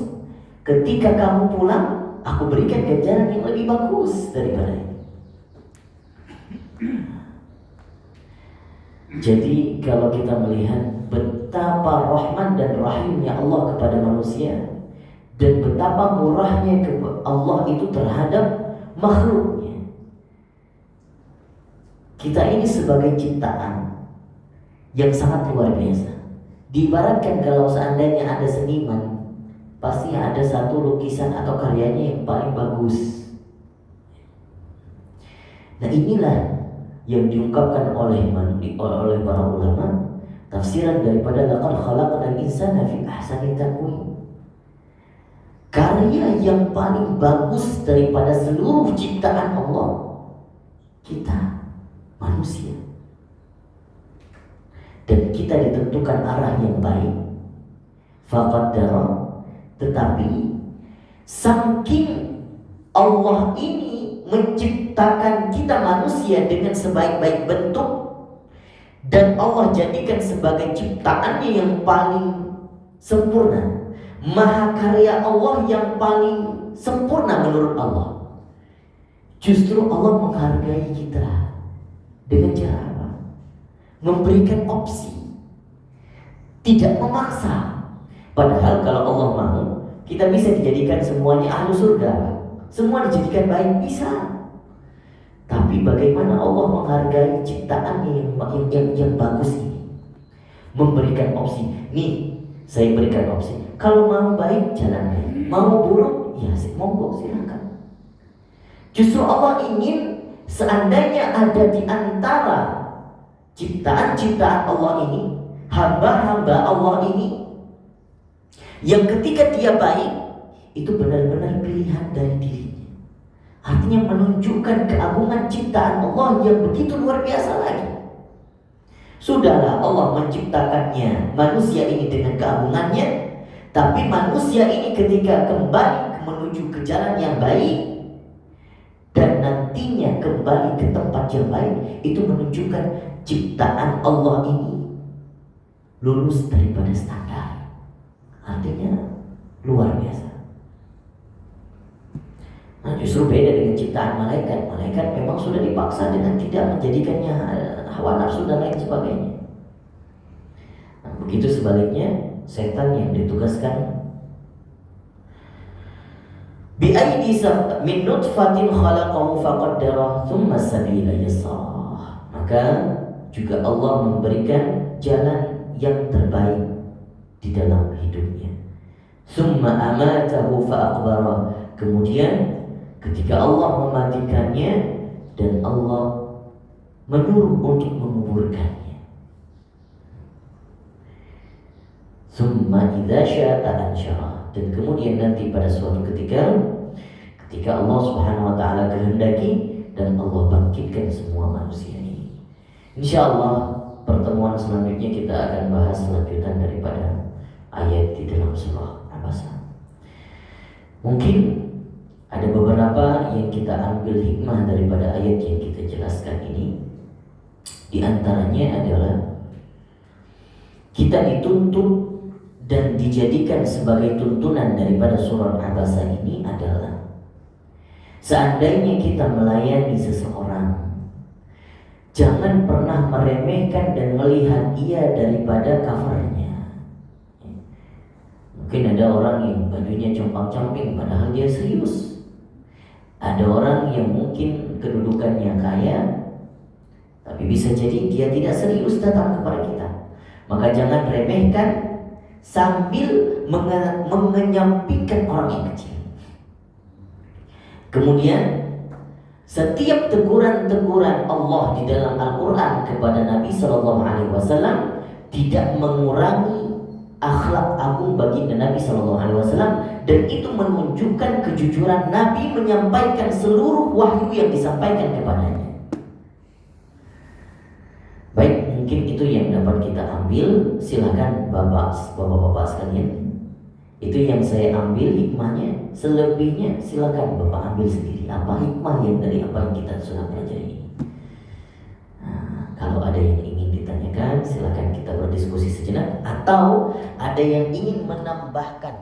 ketika kamu pulang, aku berikan ganjaran yang lebih bagus daripada ini. Jadi kalau kita melihat betapa rahman dan rahimnya Allah kepada manusia, dan betapa murahnya Allah itu terhadap makhluknya, kita ini sebagai ciptaan yang sangat luar biasa. Diibaratkan kalau seandainya ada seniman, pasti ada satu lukisan atau karyanya yang paling bagus. Nah inilah yang diungkapkan oleh para ulama, tafsiran daripada laqad khalaqnal insana fi ahsani taqwim. karya yang paling bagus daripada seluruh ciptaan Allah, kita manusia. Dan kita ditentukan arah yang baik, faqaddara. Tetapi saking Allah ini menciptakan kita manusia dengan sebaik-baik bentuk, dan Allah jadikan sebagai ciptaannya yang paling sempurna, mahakarya Allah yang paling sempurna menurut Allah. Justru Allah menghargai kita dengan cara apa? Memberikan opsi, tidak memaksa. Padahal kalau Allah mau, kita bisa dijadikan semuanya ahlu surga, semua dijadikan baik, bisa. Tapi bagaimana Allah menghargai ciptaannya yang bagus ini, memberikan opsi. Nih, saya berikan opsi. Kalau mau baik, jalan baik. Mau buruk, ya monggo, silakan. Justru Allah ingin seandainya ada di antara ciptaan-ciptaan Allah ini, hamba-hamba Allah ini, yang ketika dia baik, itu benar-benar pilihan dari dirinya. Artinya menunjukkan keagungan ciptaan Allah yang begitu luar biasa lagi. Sudahlah Allah menciptakannya, manusia ini dengan keagungannya, tapi manusia ini ketika kembali menuju ke jalan yang baik, dan nantinya kembali ke tempat yang baik, itu menunjukkan ciptaan Allah ini lulus daripada standar. Artinya luar biasa. Nah, justru beda dengan ciptaan malaikat. Malaikat memang sudah dipaksa dengan tidak menjadikannya hawa nafsu dan lain sebagainya. Nah, begitu sebaliknya, setan yang ditugaskan bi'aidi min nutfatin khalaqahu faqaddara thumma sabila yassara. Maka juga Allah memberikan jalan yang terbaik di dalam hidupnya. Thumma amatahu fa'aqbara. Kemudian ketika Allah mematikannya dan Allah menyuruh untuk menguburkannya. Thumma idza sya'a ansyara. Dan kemudian nanti pada suatu ketika Allah Subhanahu wa taala kehendaki, dan Allah bangkitkan semua manusia ini. Insyaallah pertemuan selanjutnya kita akan bahas lanjutan daripada ayat di dalam surah Abasa. Mungkin ada beberapa yang kita ambil hikmah daripada ayat yang kita jelaskan ini. Di antaranya adalah kita dituntut dan dijadikan sebagai tuntunan daripada surah Abasa ini adalah seandainya kita melayani seseorang, jangan pernah meremehkan dan melihat ia daripada covernya. Mungkin ada orang yang bajunya compang-camping padahal dia serius. Ada orang yang mungkin kedudukannya kaya, tapi bisa jadi dia tidak serius datang kepada kita. Maka jangan remehkan sambil menyampingkan orang yang kecil. Kemudian setiap teguran-teguran Allah di dalam Al-Quran kepada Nabi SAW tidak mengurangi akhlak agung baginda Nabi SAW, dan itu menunjukkan kejujuran Nabi menyampaikan seluruh wahyu yang disampaikan kepadanya. Baik, mungkin itu yang dapat kita ambil. Silakan bapak-bapak sekalian. Itu yang saya ambil hikmahnya. Selebihnya silakan bapak ambil sendiri. Apa hikmah yang dari apa yang kita sudah pelajari? Nah, kalau ada yang ingin ditanyakan, silakan kita berdiskusi sejenak. Atau ada yang ingin menambahkan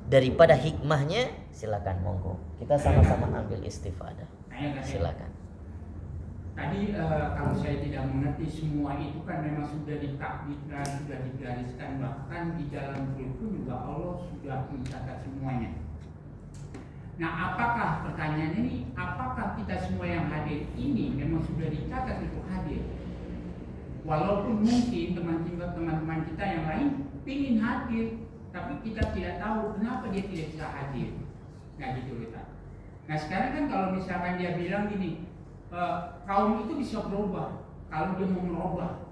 daripada hikmahnya, silakan, monggo. Kita sama-sama ambil istifadah. Silakan. Tadi kalau saya tidak mengerti, semua itu kan memang sudah ditakdirkan, sudah digariskan, bahkan di dalam buku juga Allah sudah mencatat semuanya. Nah, apakah pertanyaannya ini, apakah kita semua yang hadir ini memang sudah dicatat untuk hadir? Walaupun mungkin teman-teman kita yang lain ingin hadir, tapi kita tidak tahu kenapa dia tidak bisa hadir. Nah, gitu kita. Nah, sekarang kan kalau misalkan dia bilang gini, kaum itu bisa berubah kalau dia mau merubah,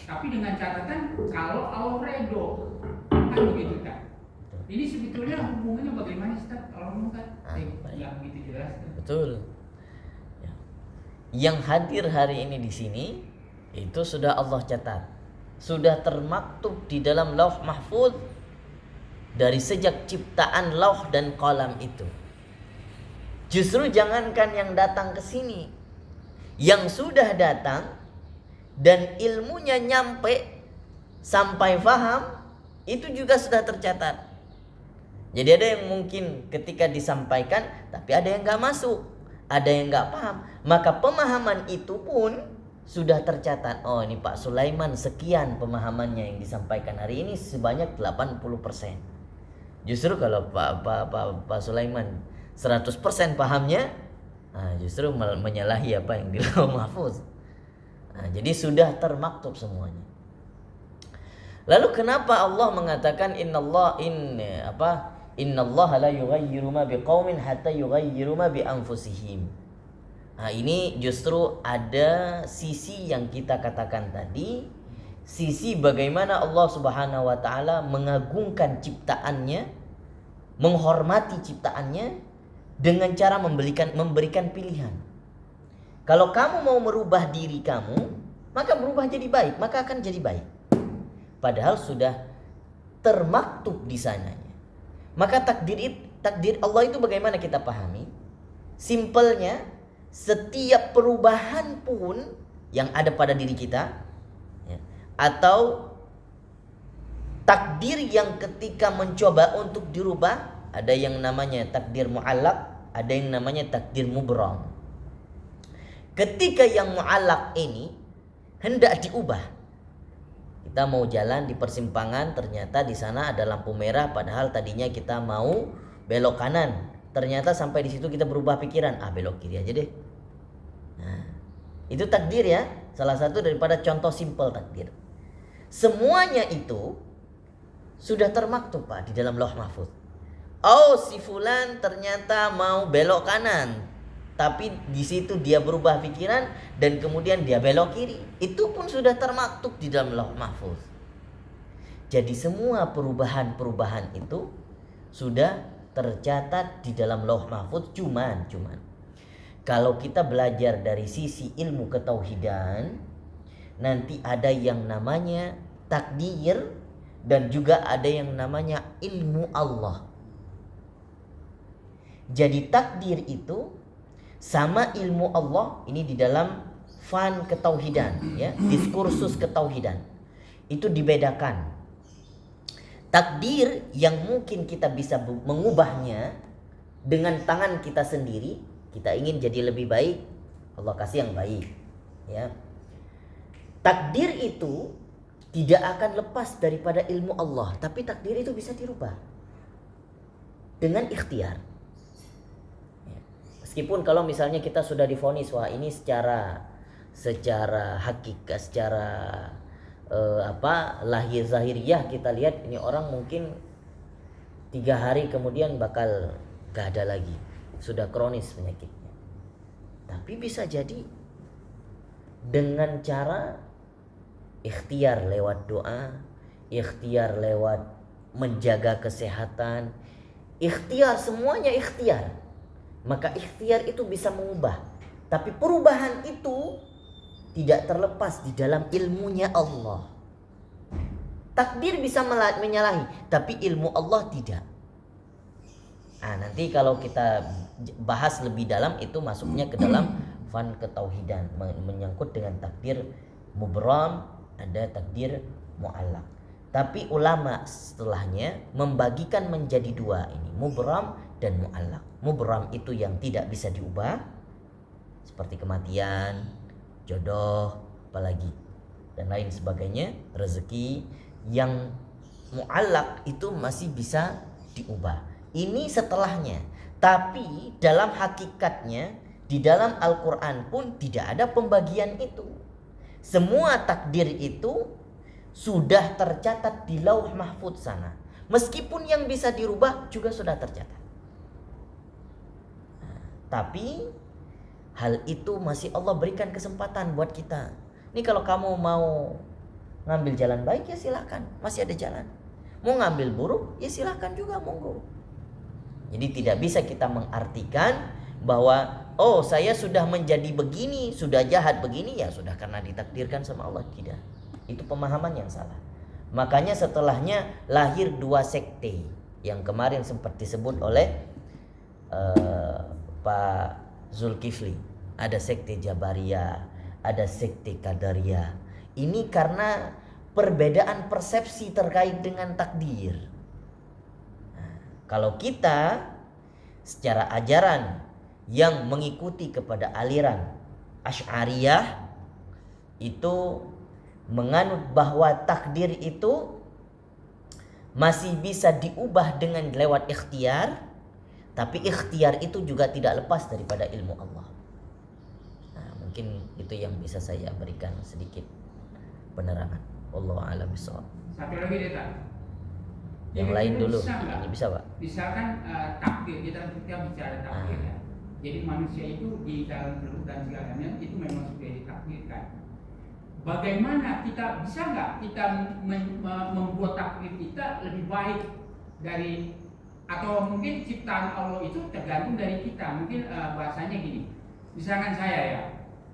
tapi dengan catatan kalau Allah redo, kan begitu kan? Ini sebetulnya hubungannya bagaimana Ustaz? Kalau mungkin baik. nggak begitu jelas. Betul. Ya. Yang hadir hari ini di sini itu sudah Allah catat, sudah termaktub di dalam Lauh Mahfuz dari sejak ciptaan Lauh dan Qalam itu. Justru jangankan yang datang ke sini, yang sudah datang dan ilmunya nyampe sampai faham itu juga sudah tercatat. Jadi ada yang mungkin ketika disampaikan tapi ada yang gak masuk, ada yang gak paham. Maka pemahaman itu pun sudah tercatat. Oh, ini Pak Sulaiman sekian pemahamannya yang disampaikan hari ini sebanyak 80%. Justru kalau Pak Sulaiman 100% pahamnya, justru menyalahi apa yang di Lauh Mahfuz. Jadi sudah termaktub semuanya. Lalu kenapa Allah mengatakan innallaha la yughayyiru ma biqaumin hatta yughayyiru ma bi anfusihim. Ini justru ada sisi yang kita katakan tadi, sisi bagaimana Allah Subhanahu wa taala mengagungkan ciptaannya, menghormati ciptaannya dengan cara memberikan pilihan. Kalau kamu mau merubah diri kamu, maka berubah jadi baik, maka akan jadi baik. Padahal sudah termaktub di sananya. Maka takdir Allah itu bagaimana kita pahami? Simpelnya, setiap perubahan pun yang ada pada diri kita, ya, atau takdir yang ketika mencoba untuk dirubah, ada yang namanya takdir mu'allaq, ada yang namanya takdir mubram. Ketika yang mu'allaq ini hendak diubah, kita mau jalan di persimpangan, ternyata di sana ada lampu merah, padahal tadinya kita mau belok kanan. Ternyata sampai di situ kita berubah pikiran, belok kiri aja deh. Nah, itu takdir ya, salah satu daripada contoh simpel takdir. Semuanya itu sudah termaktub Pak di dalam Lauh Mahfuz. Oh, si fulan ternyata mau belok kanan, tapi di situ dia berubah pikiran dan kemudian dia belok kiri. Itu pun sudah termaktub di dalam Lauh Mahfuz. Jadi semua perubahan-perubahan itu sudah tercatat di dalam Lauh Mahfuz. Cuman kalau kita belajar dari sisi ilmu ketauhidan, nanti ada yang namanya takdir dan juga ada yang namanya ilmu Allah. Jadi takdir itu sama ilmu Allah, ini di dalam fan ketauhidan, ya, diskursus ketauhidan. Itu dibedakan. Takdir yang mungkin kita bisa mengubahnya dengan tangan kita sendiri, kita ingin jadi lebih baik, Allah kasih yang baik, ya. Takdir itu tidak akan lepas daripada ilmu Allah, tapi takdir itu bisa dirubah dengan ikhtiar. Meskipun kalau misalnya kita sudah divonis, wah ini secara hakikat, secara lahir zahiriyah kita lihat ini orang mungkin 3 hari kemudian bakal gak ada lagi, sudah kronis penyakitnya. Tapi bisa jadi dengan cara ikhtiar lewat doa, ikhtiar lewat menjaga kesehatan, ikhtiar, semuanya ikhtiar. Maka ikhtiar itu bisa mengubah. Tapi perubahan itu tidak terlepas di dalam ilmunya Allah. Takdir bisa menyalahi, tapi ilmu Allah tidak. Nanti kalau kita bahas lebih dalam, itu masuknya ke dalam fan ketauhidan, menyangkut dengan takdir mubram, ada takdir mu'allaq. Tapi ulama setelahnya membagikan menjadi 2 ini, mubram dan mu'allaq. Mubram itu yang tidak bisa diubah, seperti kematian, jodoh, apalagi dan lain sebagainya, rezeki. Yang mu'allaq itu masih bisa diubah. Ini setelahnya. Tapi dalam hakikatnya di dalam Al-Quran pun tidak ada pembagian itu. Semua takdir itu sudah tercatat di Lauh Mahfuz sana. Meskipun yang bisa dirubah juga sudah tercatat. Tapi hal itu masih Allah berikan kesempatan buat kita. Ini kalau kamu mau ngambil jalan baik ya silakan, masih ada jalan. Mau ngambil buruk, ya silahkan juga, monggo. Jadi tidak bisa kita mengartikan bahwa oh saya sudah menjadi begini, sudah jahat begini, ya sudah karena ditakdirkan sama Allah. Tidak. Itu pemahaman yang salah. Makanya setelahnya lahir dua sekte yang kemarin sempat disebut oleh Pak Zulkifli. Ada sekte Jabariyah, ada sekte Qadariyah. Ini karena perbedaan persepsi terkait dengan takdir. Nah, kalau kita secara ajaran yang mengikuti kepada aliran Asy'ariyah itu menganut bahwa takdir itu masih bisa diubah dengan lewat ikhtiar, tapi ikhtiar itu juga tidak lepas daripada ilmu Allah. Nah, mungkin itu yang bisa saya berikan sedikit penerangan. Wallahu a'lam bishawab. Satu lagi Deta. Yang lain dulu. Ini bisa, Pak? Misalkan takdir, kita bicara takdir ya. Jadi manusia itu di dalam perut dan segalanya itu memang sudah ditakdirkan. Bagaimana kita bisa nggak kita membuat takdir kita lebih baik dari, atau mungkin ciptaan Allah itu tergantung dari kita. Mungkin bahasanya gini. Misalkan saya ya,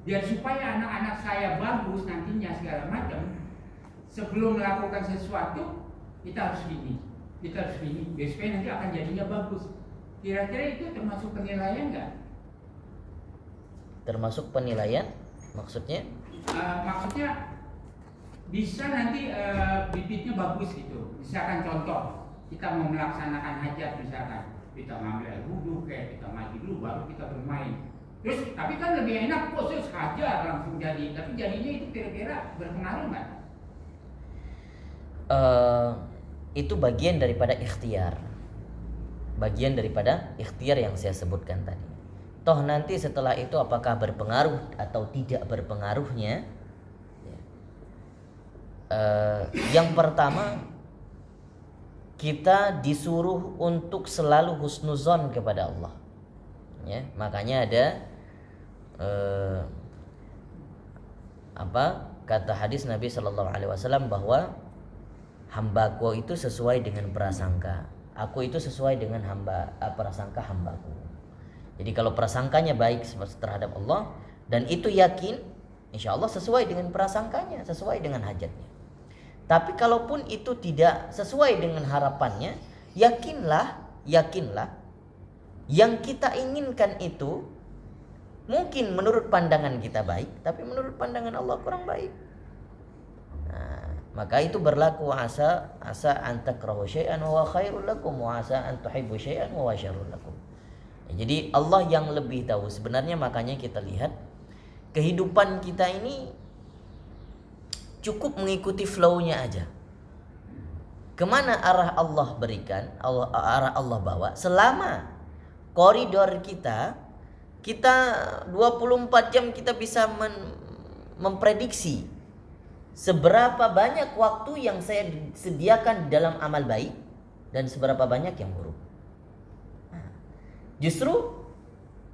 biar supaya anak-anak saya bagus nantinya segala macam, sebelum melakukan sesuatu kita harus gini, biar supaya nanti akan jadinya bagus. Kira-kira itu termasuk penilaian nggak? Termasuk penilaian, maksudnya? Maksudnya bisa nanti bibitnya bagus gitu. Misalkan contoh, kita mau melaksanakan hajat misalkan, kita ngambil air wudhu, kayak kita mandi dulu baru kita bermain. Terus tapi kan lebih enak proses hajar langsung jadi. Tapi jadinya itu kira-kira berpengaruh nggak? Itu bagian daripada ikhtiar. Bagian daripada ikhtiar yang saya sebutkan tadi. Toh nanti setelah itu apakah berpengaruh atau tidak berpengaruhnya? Yang pertama, kita disuruh untuk selalu husnuzon kepada Allah. Ya, makanya ada kata hadis Nabi Shallallahu Alaihi Wasallam bahwa hambaku itu sesuai dengan prasangka, aku itu sesuai dengan prasangka hambaku. Jadi kalau prasangkanya baik terhadap Allah dan itu yakin, insya Allah sesuai dengan prasangkanya, sesuai dengan hajatnya. Tapi kalaupun itu tidak sesuai dengan harapannya, yakinlah yang kita inginkan itu mungkin menurut pandangan kita baik, tapi menurut pandangan Allah kurang baik. Nah, maka itu berlaku asa an takrahu syai'an wa khairul lakum wa asa an tuhibbu syai'an wa syarrul lakum. Jadi Allah yang lebih tahu sebenarnya. Makanya kita lihat kehidupan kita ini cukup mengikuti flow-nya aja. Kemana arah Allah berikan, arah Allah bawa, selama koridor kita 24 jam kita bisa memprediksi seberapa banyak waktu yang saya sediakan di dalam amal baik dan seberapa banyak yang buruk. Justru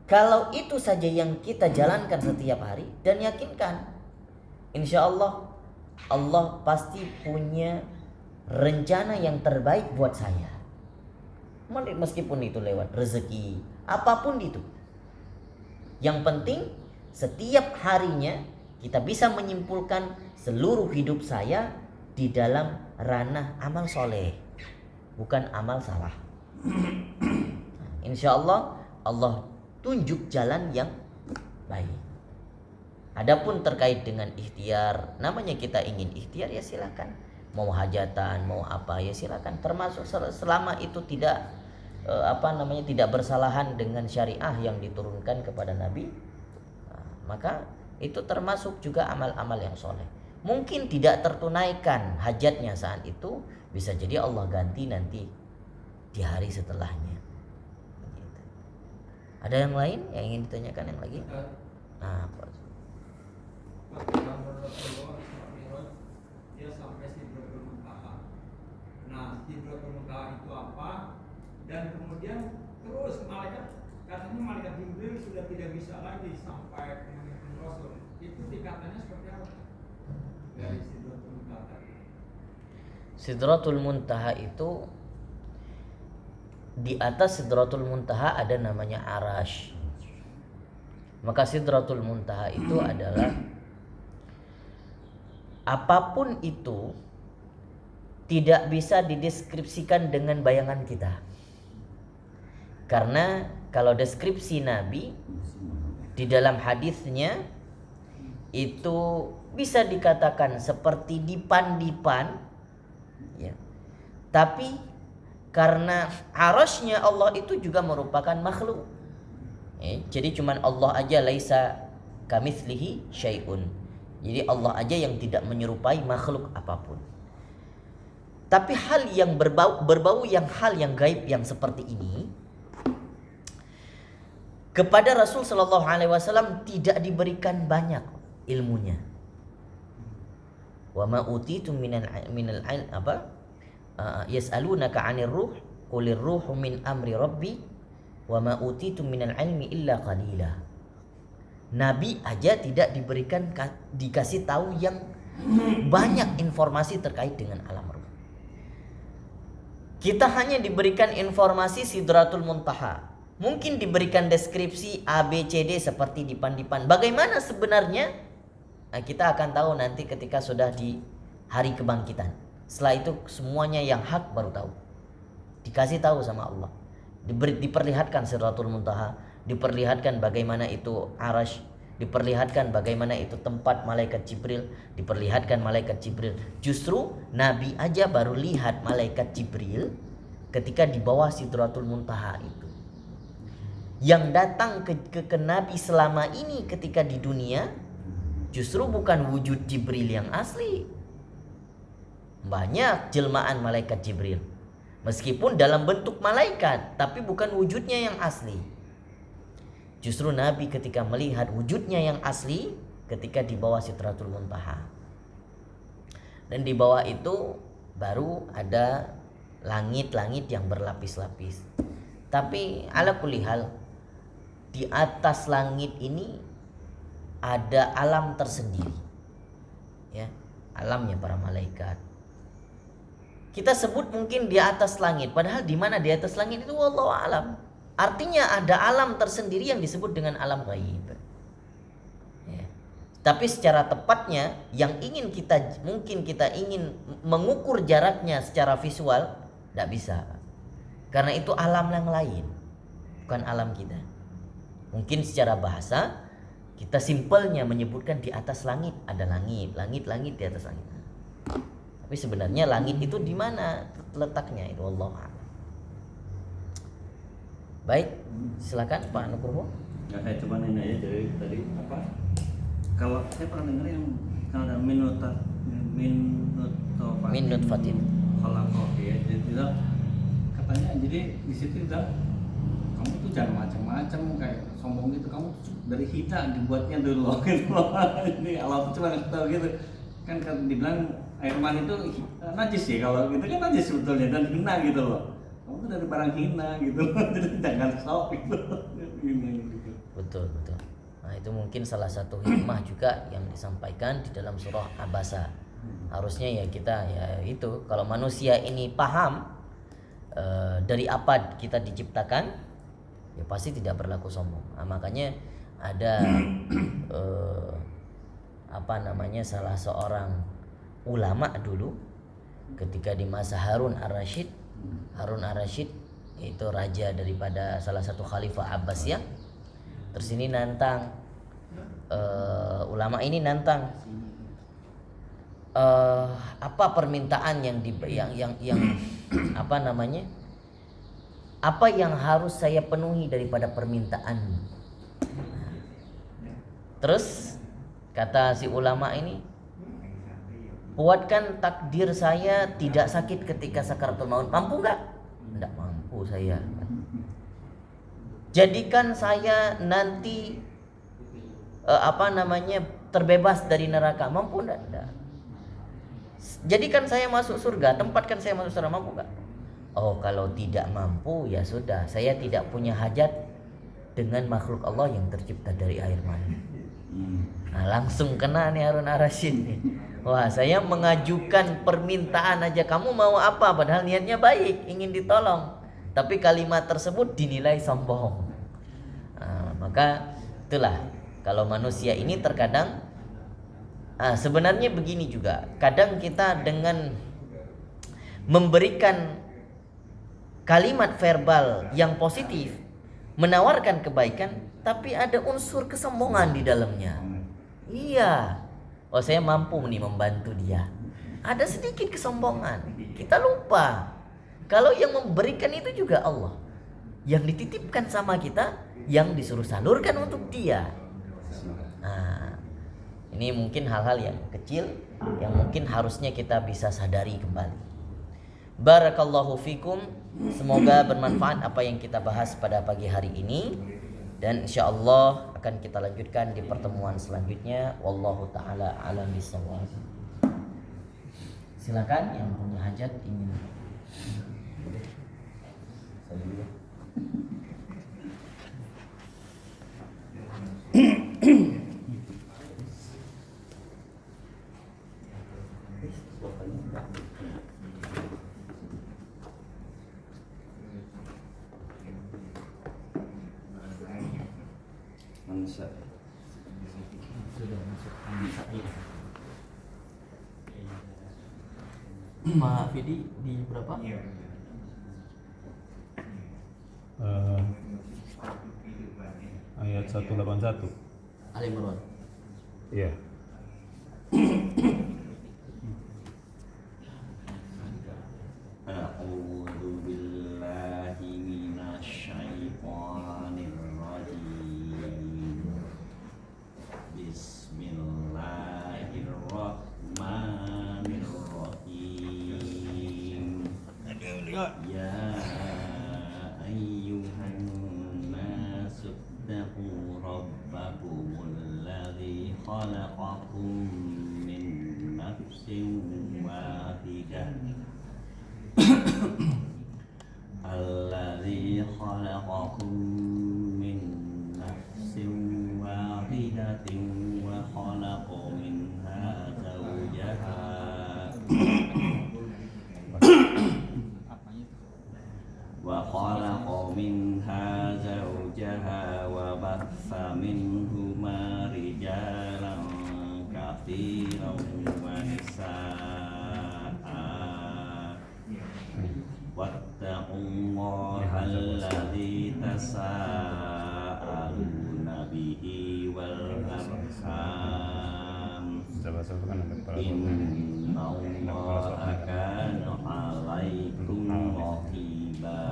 kalau itu saja yang kita jalankan setiap hari dan yakinkan, insya Allah Allah pasti punya rencana yang terbaik buat saya. Meskipun itu lewat rezeki, apapun itu. Yang penting setiap harinya kita bisa menyimpulkan seluruh hidup saya di dalam ranah amal soleh, bukan amal salah. Insya Allah Allah tunjuk jalan yang baik. Adapun terkait dengan ikhtiar, namanya kita ingin ikhtiar ya silakan. Mau hajatan, mau apa ya silakan. Termasuk selama itu tidak tidak bersalahan dengan syariah yang diturunkan kepada Nabi, maka itu termasuk juga amal-amal yang soleh. Mungkin tidak tertunaikan hajatnya saat itu, bisa jadi Allah ganti nanti di hari setelahnya. Ada yang lain yang ingin ditanyakan yang lagi? Nah, dia sampai Sidratul Muntaha. Nah, Sidratul Muntaha itu apa? Dan kemudian terus katanya malaikat Jibril sudah tidak bisa lagi sampai ke Rasul. Itu tingkatannya seperti apa? Dari Sidratul Muntaha. Sidratul Muntaha itu, di atas Sidratul Muntaha ada namanya Arash. Maka Sidratul Muntaha itu adalah apapun itu tidak bisa dideskripsikan dengan bayangan kita. Karena kalau deskripsi Nabi di dalam hadisnya itu bisa dikatakan seperti dipan-dipan, ya. Tapi karena arasnya Allah itu juga merupakan makhluk, ya. Jadi cuman Allah aja, laisa kamitslihi syai'un. Jadi Allah aja yang tidak menyerupai makhluk apapun. Tapi hal yang berbau hal yang gaib yang seperti ini kepada Rasul Shallallahu Alaihi Wasallam tidak diberikan banyak ilmunya. Wa ma utitum minal yas'alunaka 'anir ruh qulir ruhu min amri rabbi wa ma utitum minal ilmi illa qalila. Nabi aja tidak dikasih tahu yang banyak informasi terkait dengan alam ruh. Kita hanya diberikan informasi Sidratul Muntaha. Mungkin diberikan deskripsi A, B, C, D seperti dipan-dipan. Bagaimana sebenarnya? Nah, kita akan tahu nanti ketika sudah di hari kebangkitan. Setelah itu semuanya yang hak baru tahu. Dikasih tahu sama Allah. Diperlihatkan Sidratul Muntaha. Diperlihatkan bagaimana itu Arash. Diperlihatkan bagaimana itu tempat malaikat Jibril. Diperlihatkan malaikat Jibril. Justru Nabi aja baru lihat malaikat Jibril ketika di bawah Sidratul Muntaha itu. Yang datang ke Nabi selama ini ketika di dunia justru bukan wujud Jibril yang asli. Banyak jelmaan malaikat Jibril. Meskipun dalam bentuk malaikat, tapi bukan wujudnya yang asli. Justru Nabi ketika melihat wujudnya yang asli ketika di bawah Sidratul Muntaha. Dan di bawah itu baru ada langit-langit yang berlapis-lapis. Tapi ala kulli hal, di atas langit ini ada alam tersendiri. Ya, alamnya para malaikat. Kita sebut mungkin di atas langit, padahal di mana di atas langit itu wallahu alam. Artinya ada alam tersendiri yang disebut dengan alam ghaib. Ya. Tapi secara tepatnya yang mungkin kita ingin mengukur jaraknya secara visual, tidak bisa. Karena itu alam yang lain, bukan alam kita. Mungkin secara bahasa kita simpelnya menyebutkan di atas langit ada langit di atas langit. Tapi sebenarnya langit itu di mana letaknya itu Allah. Baik, silakan Pak Nugroho. Ya, saya coba nanya ya dari tadi apa? Kalau saya pernah dengar yang kalau ada minutfatin. Kalau ya, jadi katanya jadi di situ kamu tuh jangan macam-macam kayak sombong gitu, kamu tuh dari hina dibuatnya dulu gitu loh. Ini Allah tuh cuma tahu gitu kan dibilang air mani itu najis ya, kalau gitu kan najis sebetulnya dan hina gitu loh. Kamu tuh dari barang hina gitu loh, jadi jangan sok gitu. Betul. Nah itu mungkin salah satu hikmah juga yang disampaikan di dalam surah Abasa. Harusnya ya kita ya itu kalau manusia ini paham dari apa kita diciptakan, ya pasti tidak berlaku sombong. Nah, makanya ada salah seorang ulama dulu ketika di masa Harun Ar-Rasyid yaitu raja daripada salah satu khalifah Abbasiyah. Terus ini nantang ulama ini nantang apa permintaan apa yang harus saya penuhi daripada permintaan. Terus kata si ulama ini, buatkan takdir saya tidak sakit ketika sakaratul maut. Mampu nggak? Tidak mampu saya. Jadikan saya nanti terbebas dari neraka. Mampu enggak? Jadikan saya masuk surga, tempatkan saya masuk surga. Mampu enggak? Oh, kalau tidak mampu ya sudah, saya tidak punya hajat dengan makhluk Allah yang tercipta dari air mani. Nah, langsung kena nih Harun Ar-Rasyid nih. Wah, saya mengajukan permintaan aja, kamu mau apa? Padahal niatnya baik, ingin ditolong. Tapi kalimat tersebut dinilai sombong. Nah, maka itulah, kalau manusia ini terkadang sebenarnya begini juga. Kadang kita dengan memberikan kalimat verbal yang positif, menawarkan kebaikan, tapi ada unsur kesombongan di dalamnya. Iya, saya mampu nih membantu dia. Ada sedikit kesombongan. Kita lupa kalau yang memberikan itu juga Allah. Yang dititipkan sama kita, yang disuruh salurkan untuk dia. Nah, ini mungkin hal-hal yang kecil yang mungkin harusnya kita bisa sadari kembali. Barakallahu fikum. Semoga bermanfaat apa yang kita bahas pada pagi hari ini. Dan insyaallah akan kita lanjutkan di pertemuan selanjutnya. Wallahu ta'ala alam bisawab. Silakan yang punya hajat ingin. Pak Fidi di berapa? Ayat 181. Ali Imran. Iya. A'udzu billahi minasyaitonir rajim. Bismillahirrahmanirrahim. Ya ayyuhan nasu ittaqu rabbakumul ladzi khalaqakum min nafsin wahidah. Alladzi khalaqakum min nafsin wahidatin wa khalaqa minha zawjaha wa batha minhuma rijalan katsiran wa nisaa'a. Wattaqullaha alladzi tasaaluna bihi wal arham. Innallaha kana 'alaikum raqiba.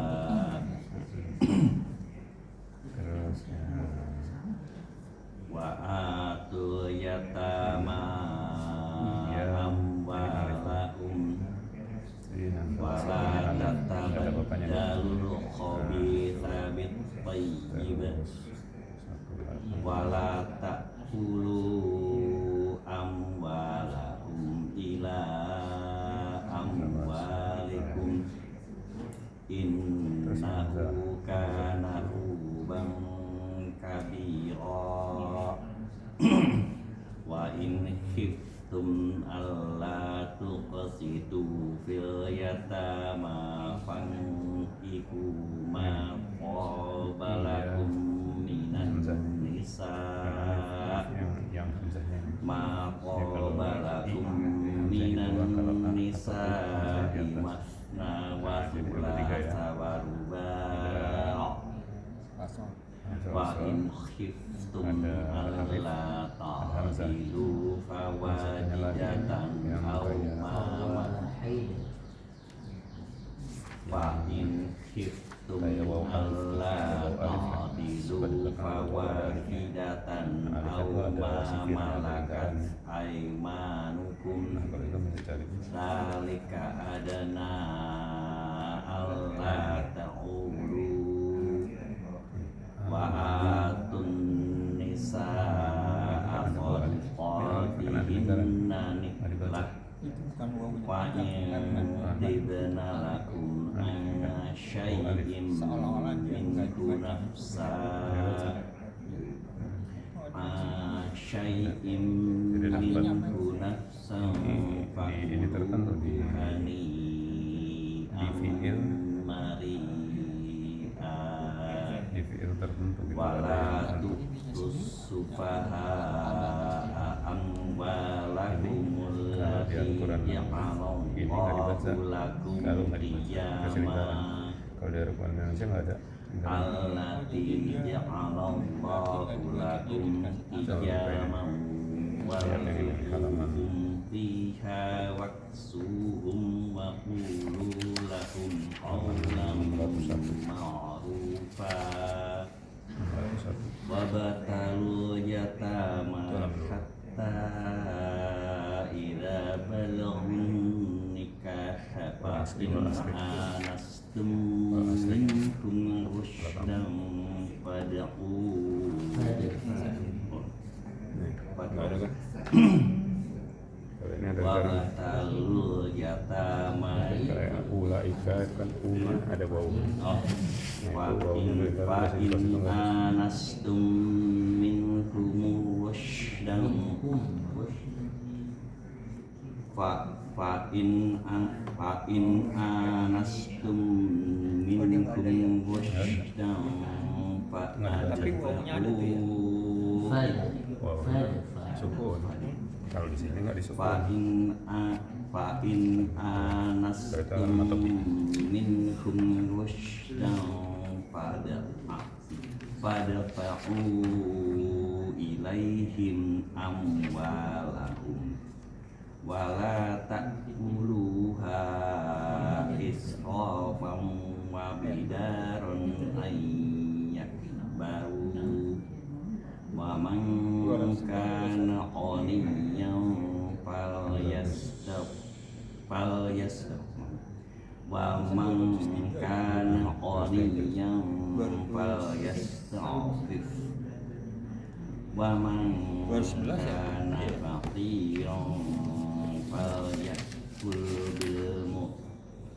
Wa atul yatama amwalahum wa la tatabaddalu khabitha bit thayyib wa la ta'kulu amwalahum ila amwalikum innahu kana huban kabira. Wa in khiftum alla tuqsitu fil yatama fankihu ma qabalakum minan nisa ma qabalakum minan nisa masna wa thulatha wa ruba'. Wa in khiftum alla ta'dilu fawajidatan aw ma wa in khiftum alla ta'dilu fawajidatan aw ma malakat aymanukum zalika adana alla ta'ulu wa atun nisaa sadaqatihinna niklah wa in tibna lakum an syai'in minhu nafsa syai'im minhu nafsan ini tertentu di fiil di fiil tertentu gitu wala tu'tus sufaha amwalahumul lati ya'alallahu lakum qiyama kalau dari Al-Quran Indonesia nggak ada allati ja'alallahu lakum qiyama walakum fiha waksuhum wa qulu lahum qawlan ma'rufa wa batalul yatama hatta idza balaghun nikah fa in anastum minkum rushdan fad'u kalau ini ada wa jarang batalul yatama kayak ulaika itu kan ada bau fa'in anastum minkum rushdan fa'in anastum minkum rushdan sukun kalau di sini nggak disukun fa'in anastum minkum rushdan fadfa'u ilaihim amwalahum wala ta'kuluha israfan wa bidaran ayyakbaru wa man kana qaniyan falyastaf wa man kana qaniyan falyastafif wa man kana faqiran falyakul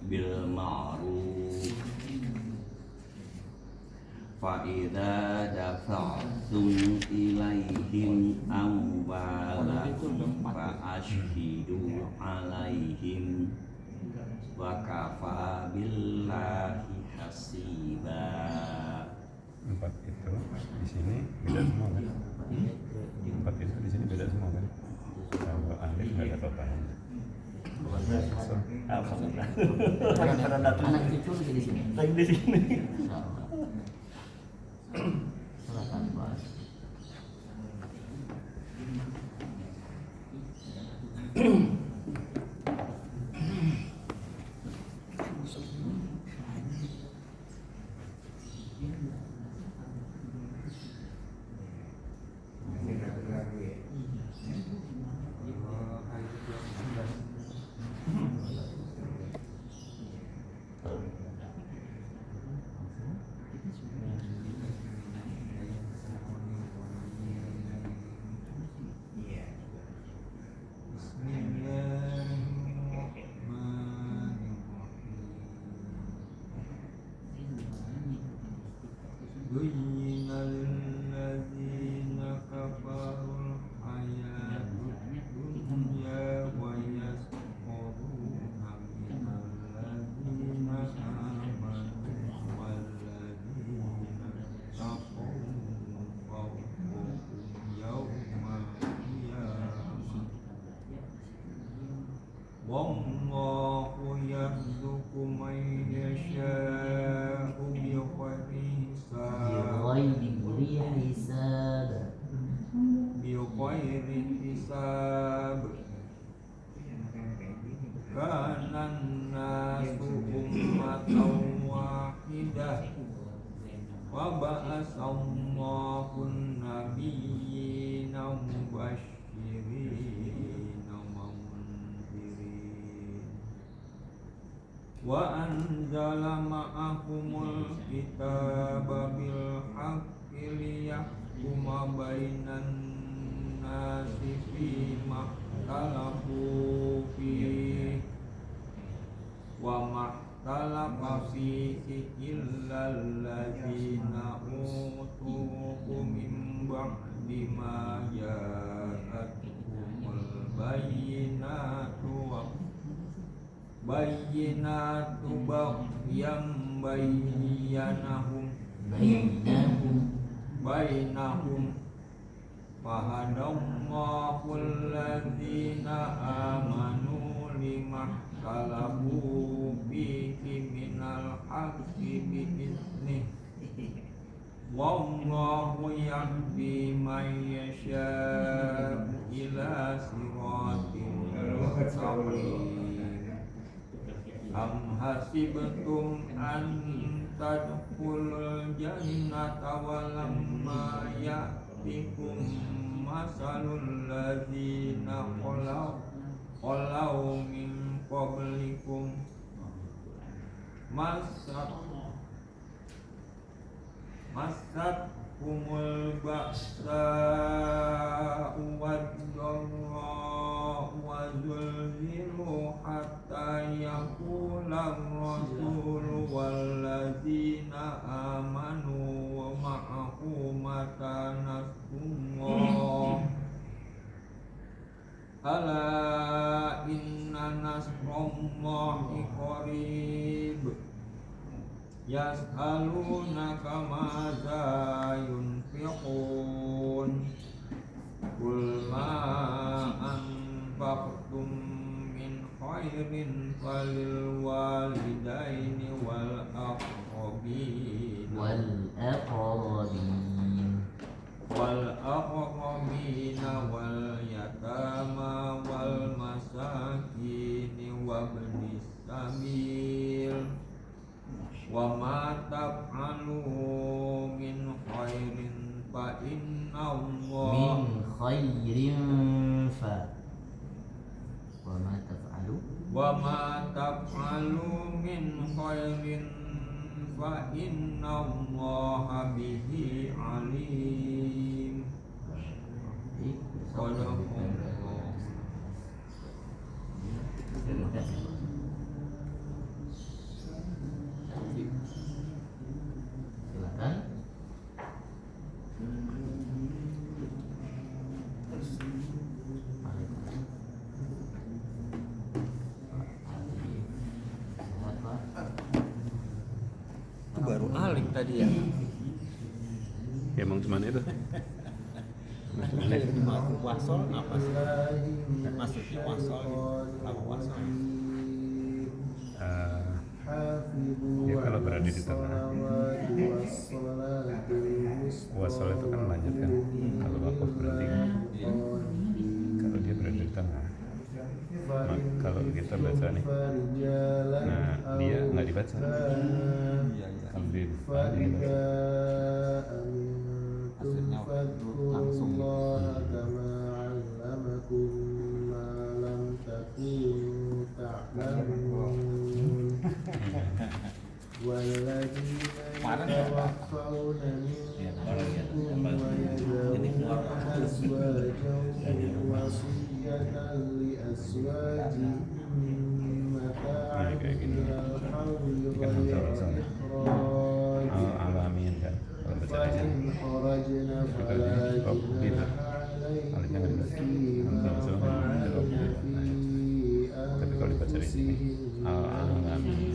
bil ma'ruf fa idza dafa'tum ilaihim amwalahum fa ashhidu alaihim wa kafa billahi hasiba. 4 itu di sini beda semua kan 4 itu di sini beda semua kan kalau alif nggak ada totalnya. Anak cucu lagi di sini. Silakan Pak. Wallahu yarzuqu man yasha'u bighairi hisab. Bighairi hisab. Kana an-nasu ummatan wahidah wa ba'atsallahu an-nabiyyina mubasysyirin wa anzala ma'ahumul kitaba bil haqqi liyahkuma bainan nasi fima ikhtalafu fihi wa mahtalafa fihi illa allazina utuhu min ba'di bima ja'atuhumul bayyinatu baghyan bainahum fahadallahu alladzina amanu limahtalafu fihi minal haqqi bi'iznihi wallahu yahdi man yasha'u ila siratin mustaqim. Am hasibtum an tadkhulul jannata walamma ya'tikum masalul ladzina qalau min qablikum masatkumul ba'sa'u wad-dharra'u wa zulzilu hatta yaqula ar-rasulu walladzina amanu wa ma'ahu mata nasrullah ala inna nasrallahi qarib. Yas'alunaka madza yunfiqun qul ma anfaqtum min khairin falil walidaini wal aqrabin wal yatama wal masakin wa ibnis sabil wa ma taf'alu min khairin fa inna Allah wa ma taf'alu min khairin fa inna Allah bihi alim. Sadaqallah. Silakan. Itu baru alik tadi ya. Ya emang cuman itu. Masuk wasol apa sih? Masuknya wasol apa wasol? Ya kalau berada di tengah, wasol itu kan lanjut kan. Kalau wakaf berhenti kan. Kalau dia berada di tengah, kalau kita baca nih, nah dia nggak dibaca. Kalau di depan dia dibaca. Maksudnya langsung kemarin kayak gini. Kan hamzah wasalnya. Alamin kan. Kalau baca di sini. Kalau di kop gitu. Alifnya nggak dibaca. Hamzah wasalnya tapi kalau dibaca di sini alamin.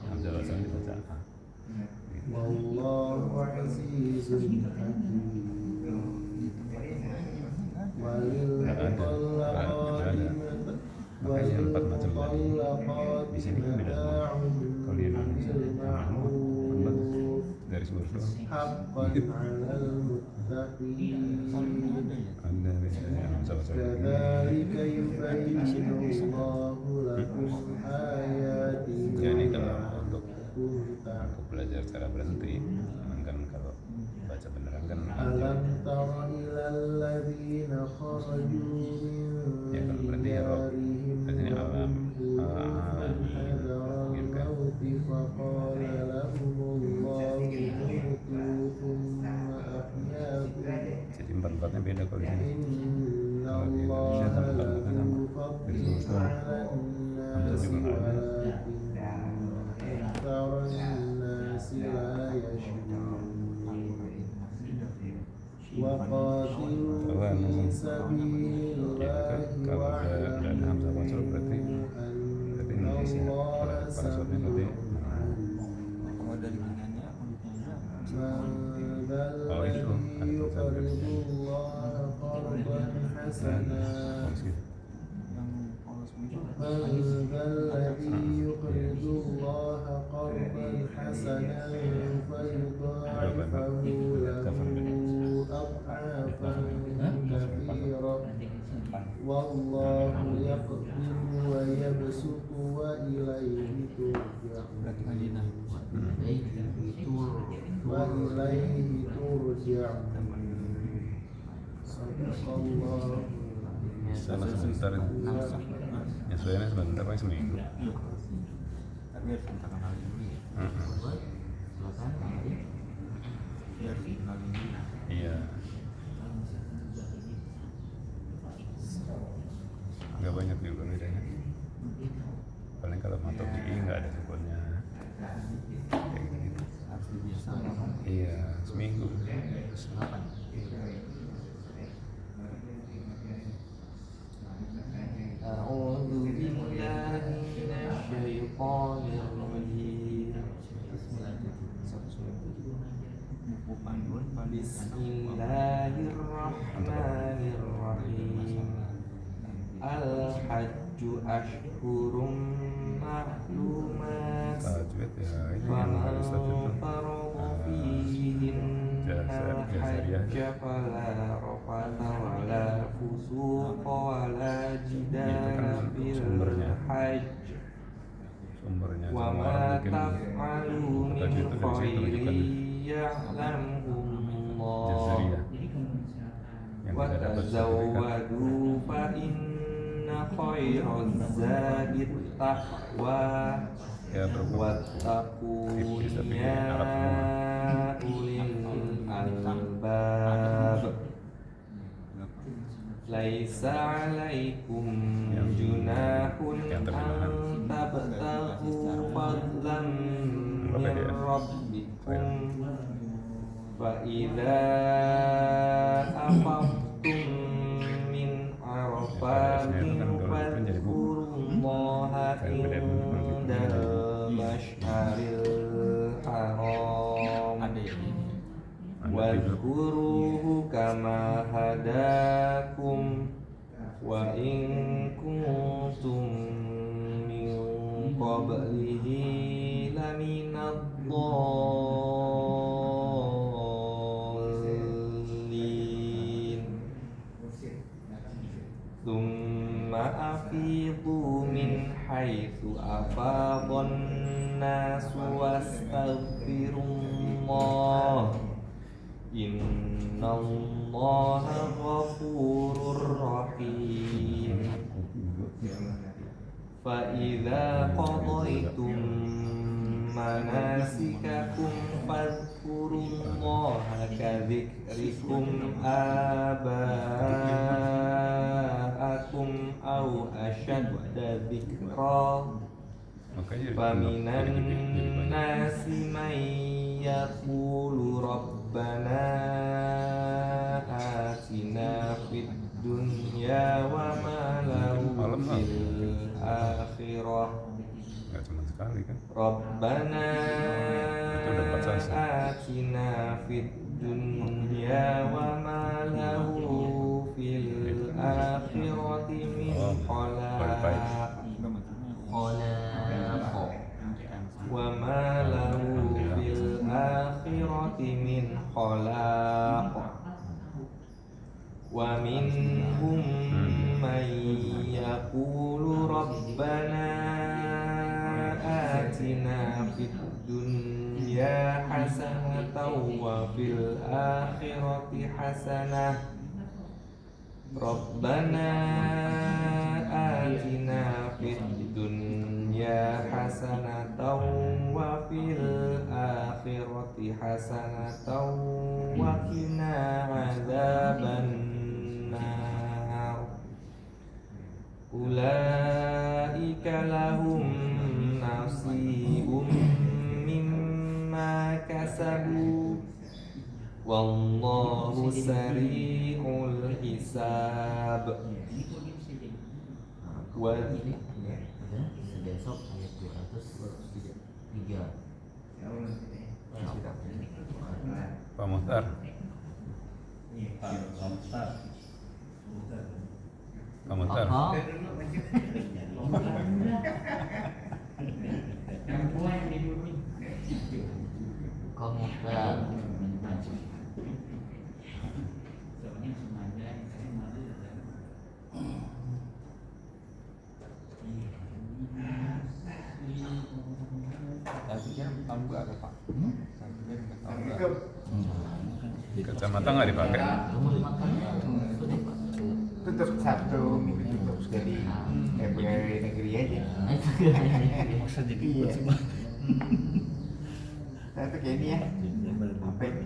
Hamzah wasalnya dibaca a. Wallahu azizun hakim. Makanya 4 macam tadi di sini kan beda semua. Kalau di Indonesia garis lurus doang. Ada biasanya sama-sama. Ya ini kalau untuk belajar cara berhenti, kan kalau baca beneran kan Alam tara ilal ladzina kharaju min ya kalau berhenti ya roh biasanya alam gitu kan. faqala lahumullahu mutu thumma ahyaakum Jadi 4-4-nya beda kalau di sini. inna Kalau di Indonesia sama 4-4-nya sama. Garis lurus doang. Hamzah juga nggak ada. وقاتلوا حسنا من ذا الذي يقرض الله قرضا حسنا فيضاعفه له أضعافا كثيرة والله يقدر ويبسط وإليه ترجعون صدق الله. Salah sebentar itu. Nyesuaiannya sebentar paling seminggu. Tapi harus mintakan hal dulu ya. Biar kenalin dulu. Iya. Nggak banyak juga bedanya. Paling kalau motor GI nggak ada sekolahnya. Kayak gitu. Harus bisa. Iya, seminggu. أعوذ بالله من الشيطان الرجيم بسم الله الرحمن الرحيم الحج أشهر معلومات Tajwid ya ini فمن harus tajwid tuh. فرض فيهن الحج فلا رفث ولا فسوق ولا جدال في الحج Sumbernya semua وما bikin تفعلوا من tajwid itu dari situ خير rujukan يعلمه الله Jazariyah yang tidak dapat sertifikat. وتزودوا فإن خير الزاد التقوى Ya berhubung واتقون Iblis tapi يا Arab semua. أولي الألباب ليس عليكم جناح أن تبتغوا فضلا من ربكم فإذا أفضتم من عرفات فاذكروا الله عند المشعر الحرام واذكروه كما هداكم وإن كنتم من قبله لمن الضالين ثم أفيضوا من حيث أفاض الناس واستغفروا الله إن الله غفور رحيم فإذا قضيتم مناسككم فاذكروا الله كذكركم آباءكم أو أشد ذكرا فمن الناس من يقول ربنا آتنا في الدنيا وما له في الآخرة Nggak cuma sekali kan. ربنا آتنا في الدنيا وما له في الآخرة من خلاق وما له في الآخرة من خلاق ومنهم من يقول ربنا آتنا في الدنيا حسنة وفي الآخرة حسنة ربنا آتنا في الدنيا حسنة وفي الآخرة حسنة وقنا عذاب النار أولئك لهم نصيب مما كسبوا والله سريع الحساب Besok ayat 203. Pak Muhtar. Saya pikir tahu nggak Pak? Saya pikir nggak tahu nggak. Kacamata nggak dipakai? Tutup Sabtu Minggu tutup, jadi pegawai negeri aja. Masa jadi Iya. semua. Saya tuh kayak ini ya. Apa ini?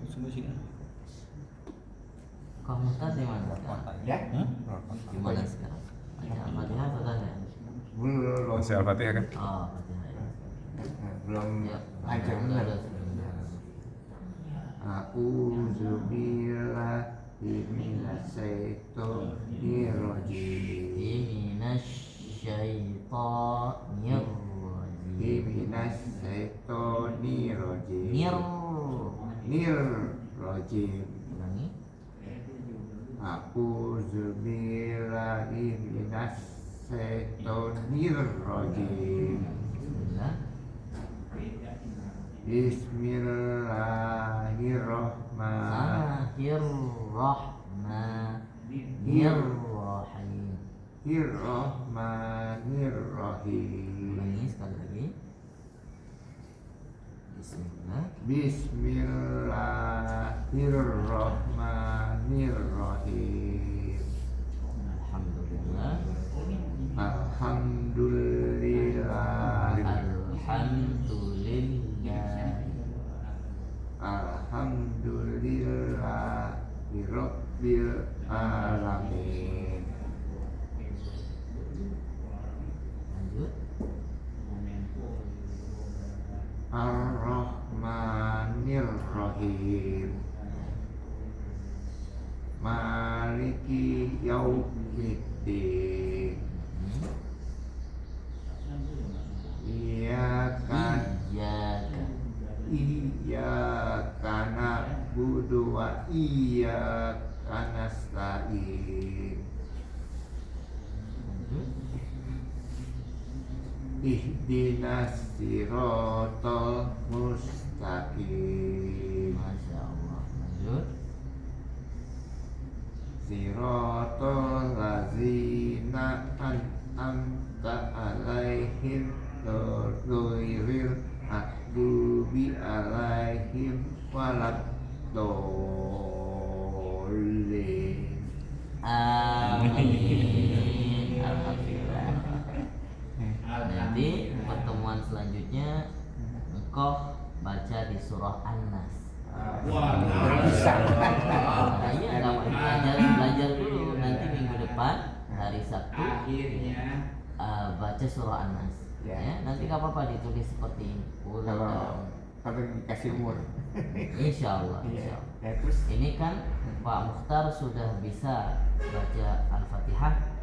Semua sini. Kau Muhtar di mana? Ya? Di mana sekarang? Baca Al-Fatihah sudah nggak? Belum. Masih Al-Fatihah kan? Oh, Fatihah ya. Belum Ya, lancar udah, benar. A'udzubillahi minasyaitonirrajim. Minasyaitonirrajim. Minasyaitonirrajim. Nirrajim. Ulangi. A'udzubillahi minasyaitonirrajim. Bismillah. Bismillahirrahmanirrahim. Irrahmanirrahim. Ulangi sekali lagi. Bismillah. Bismillahirrahmanirrahim. Alhamdulillah. Alhamdulillah. Alhamdulillah. Alhamdulillahirabbil alamin. Lanjut. Ar-Rahmanir-Rahim. Maliki yaumiddin. Iyyaka na'budu wa iyyaka nasta'in. Ihdinas siratal mustaqim. Masya Allah. Lanjut. Siratal ladzina an'amta alaihim ghairil maghdubi alaihim waladdallin. Amin. Alhamdulillah. Nanti pertemuan selanjutnya engkau baca di surah An-Nas. Iya, kamu belajar dulu. Nanti minggu depan hari Sabtu Akhirnya baca surah An-Nas. Ya, nanti nggak apa-apa ditulis seperti ini. Kalau dikasih umur. Insya Allah, insya Allah. Ya, terus Ini kan Pak Mukhtar sudah bisa baca Al-Fatihah.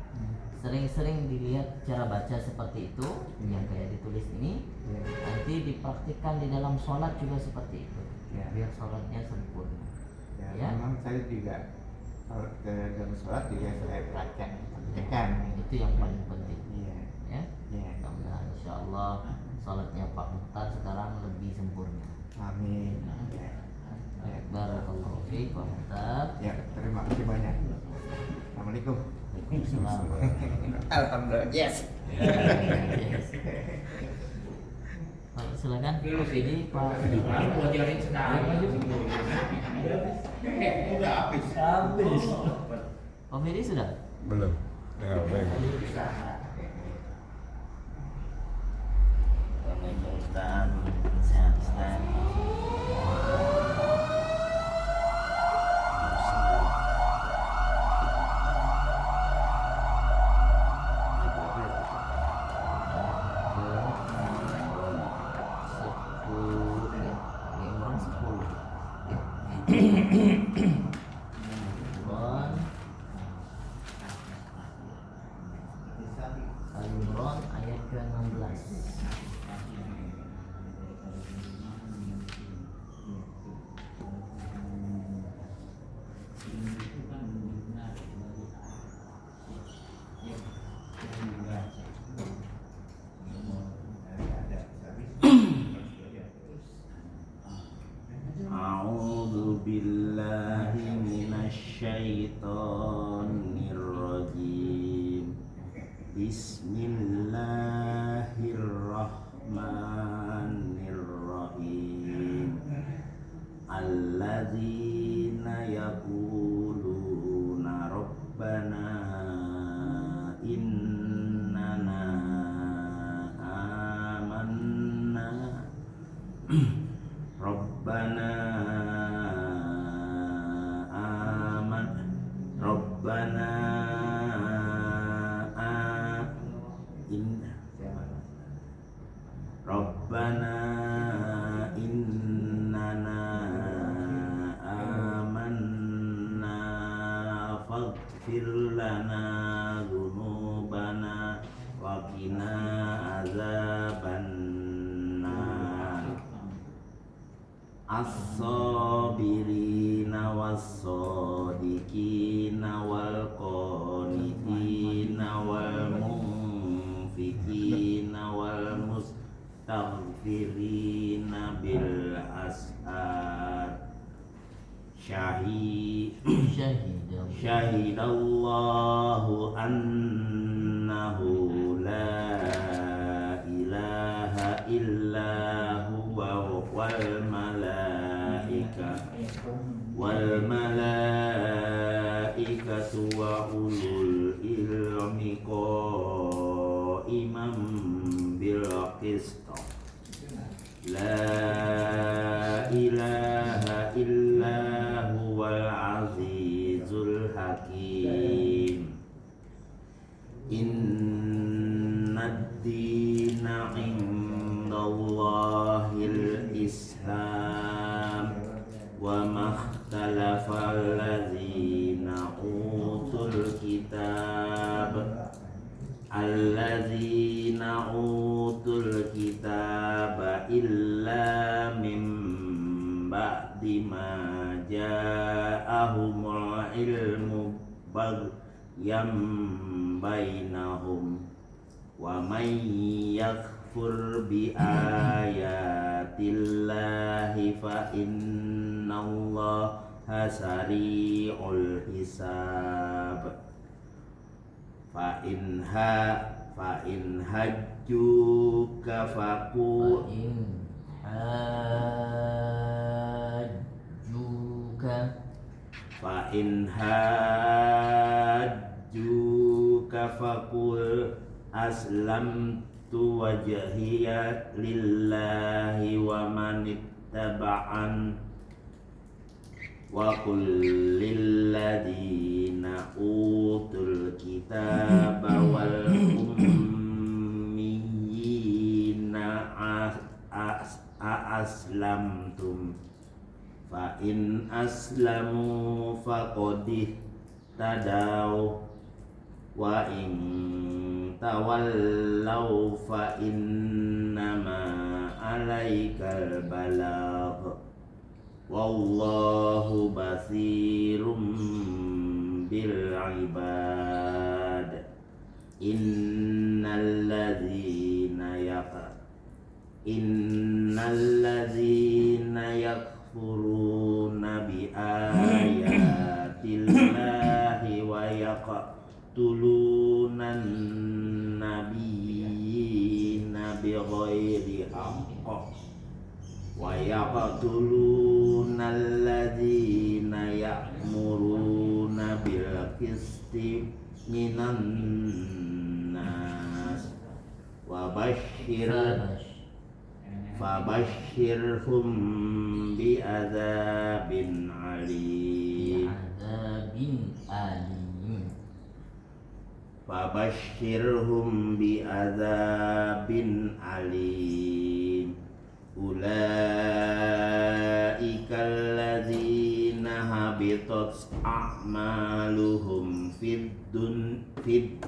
Sering-sering dilihat cara baca seperti itu, yang kayak ditulis ini. Nanti dipraktikkan di dalam sholat juga seperti itu, biar sholatnya sempurna. Ya. Memang saya juga kalau ke dalam sholat juga saya praktekkan. Itu yang paling penting. Iya. Ya. Iya. Mudah-mudahan insya Allah sholatnya Pak Mukhtar sekarang lebih sempurna. Amin. Ya. Ya. Barakallahu fiik Pak Mukhtar. Ya, terima kasih banyak. Assalamualaikum. Waalaikumsalam. Alhamdulillah. Yes. Yes. Pak, silakan. Ini Pak. mau diajarin sekarang. Udah habis. Pak Miri sudah? Belum. Tinggal baik. Assalamualaikum Ustaz. Sehat Ustaz. Al-Imran ayat ke-16. Rabbana aman Rabbana Rabbana innana amanna faghfir lana dzunubana wa qina azabannar as-sabirina was-sadiqina wal qanitina wal munfikina wal mustaghfirina bil ashar syahidallahu annahu la ilaha illa huwa wal malaikatu wa ulul ilmi qa'iman bil qist la ilaha illa huwal azizul hakim innad dina indallahil islam wa makhtalafal ladzina utul kitab alladzina utul kitaba illa min ba'di ma ja'ahumul ilmu baghyan bainahum wa may yakfur bi ayatillahi fa innallaha sari'ul hisab fa in hajjuka faqul fa in hajjuka faqul aslamtu wajhiya lillahi wa man ittaba'an wa qul lilladzina utul kitaba wal ummiyina aslamtum fa in aslamu faqad tadaw wa in tawallaw fa innama alaikal balagh wallahu basirum bil ibad innal ladzina yakfuruna bi ayatillahi wa yaqtulunan nabiyyina bighairi haqq wa yaqtuluna alladzina ya'muruna bil qisti minan nas wa fabashshirhum bi adzabin alim fabashshirhum bi adzabin alim ulaikal ladzina habitat a'maluhum fid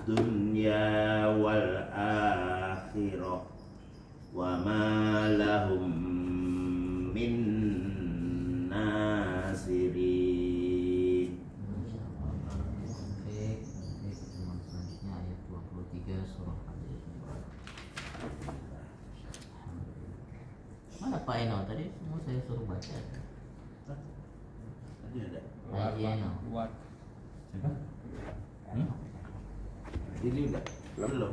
dunya wal akhirah wa ma lahum min nasirin. Mana Pak Eno tadi? Mau saya suruh baca. Tadi ada. Pak Eno. Buat. Ini udah belum.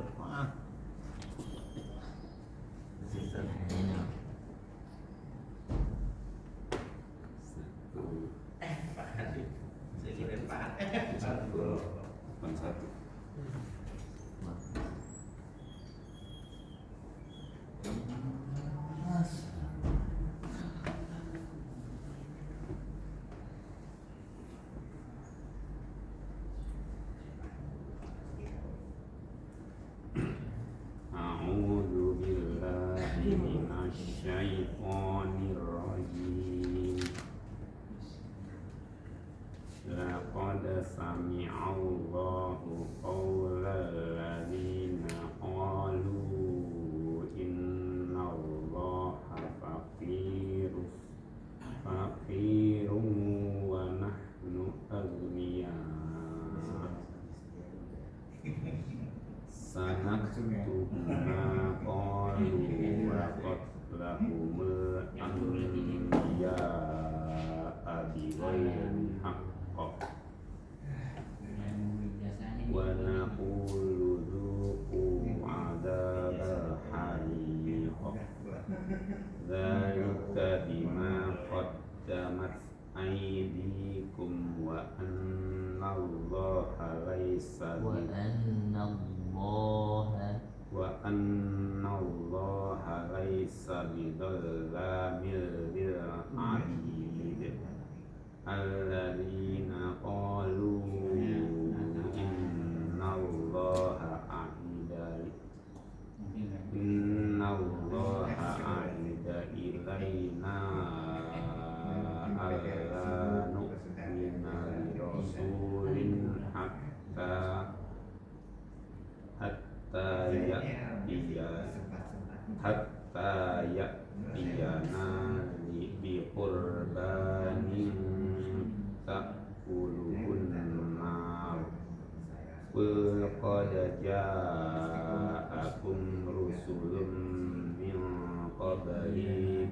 Eno. Saya kira Pak. Satu. minasyaitonir rajim. Laqad sami'allahu qawlal ladzina qalu innallaha faqirun wa nahnu aghniya. Sanaktubu ma qalu wa qatlahumul anbiya'a bighairi haqq wa naqulu dzuqu 'adzabal hariq dzalika bima qaddamat aydikum wa annallaha laysa bidzalamil lil 'abid. Alladzina qalu innallaha ahida ilaina alla nu'mina li rasulin hatta ya'tiyana bi qurbanin ta'kuluhun nar. Qad ja'akum rusulun min qabli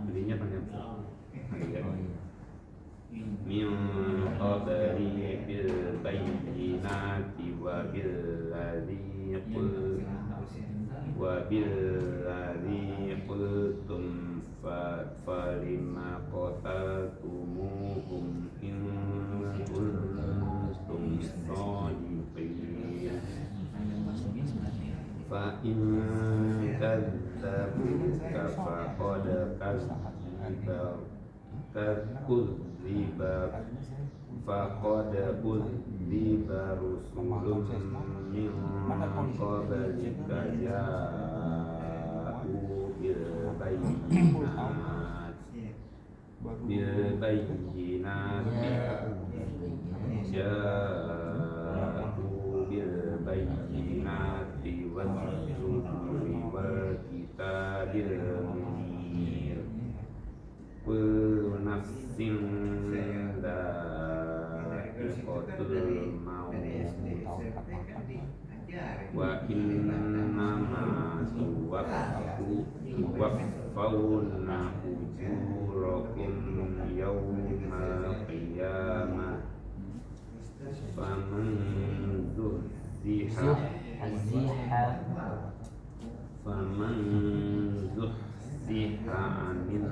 belinya panjang min qabli bil bayyinati wa billadzi qultum falima qataltumuhum in kuntum shadiqin. Fa in kadzabuka faqad kudziba rusulun min qablika ja'u bil bayyinati waz zuburi wal kitabil munir. Kullu nafsin dha'iqatul maut wa innama tuwaffawna ujurakum yawmal qiyamah faman zuhziha 'anil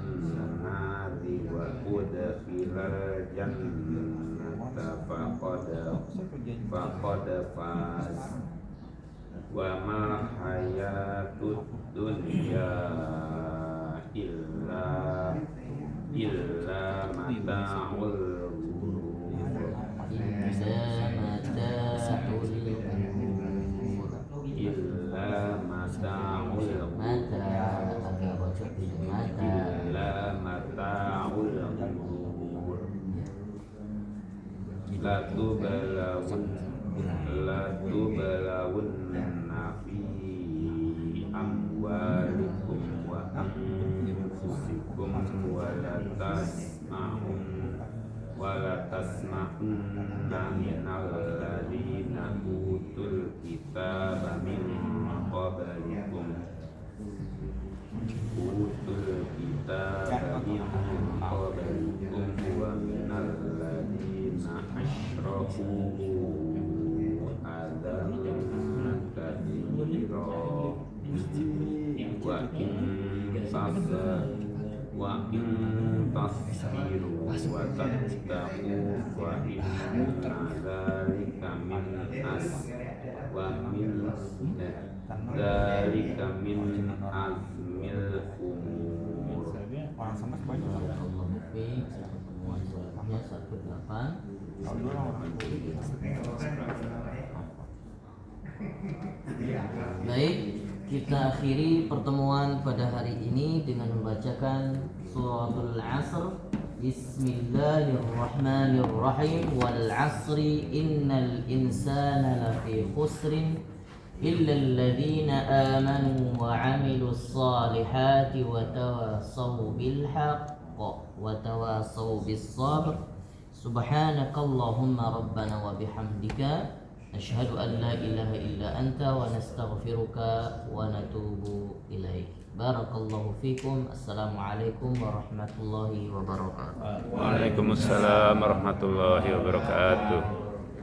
nari wa udkhilal jannata faqad faz wa ma hayatud dunya illa mata'ul ghurur. Latubalawunna fi amwalikum wa anfusikum wa latasma'unna minal ladzina utul kitaba min qablikum wa minal ladzina asyraku adzan katsira wa in tasbiru wa tattaqu fa inna dzalika min azmil umur. Kita akhiri pertemuan pada hari ini dengan membacakan suratul Asr. Bismillahirrahmanirrahim. Wal 'asri innal insana lafi khusrin illa alladhina amanu wa 'amilus salihati wa tawasaw bil haqq wa tawasaw bis sabr. Subhanakallahumma rabbana wa bihamdika nashhadu an la ilaha illa anta wa nastaghfiruka wa natubu ilaik. Barakallahu fikum. Assalamualaikum warahmatullahi wabarakatuh. Waalaikumsalam warahmatullahi wabarakatuh.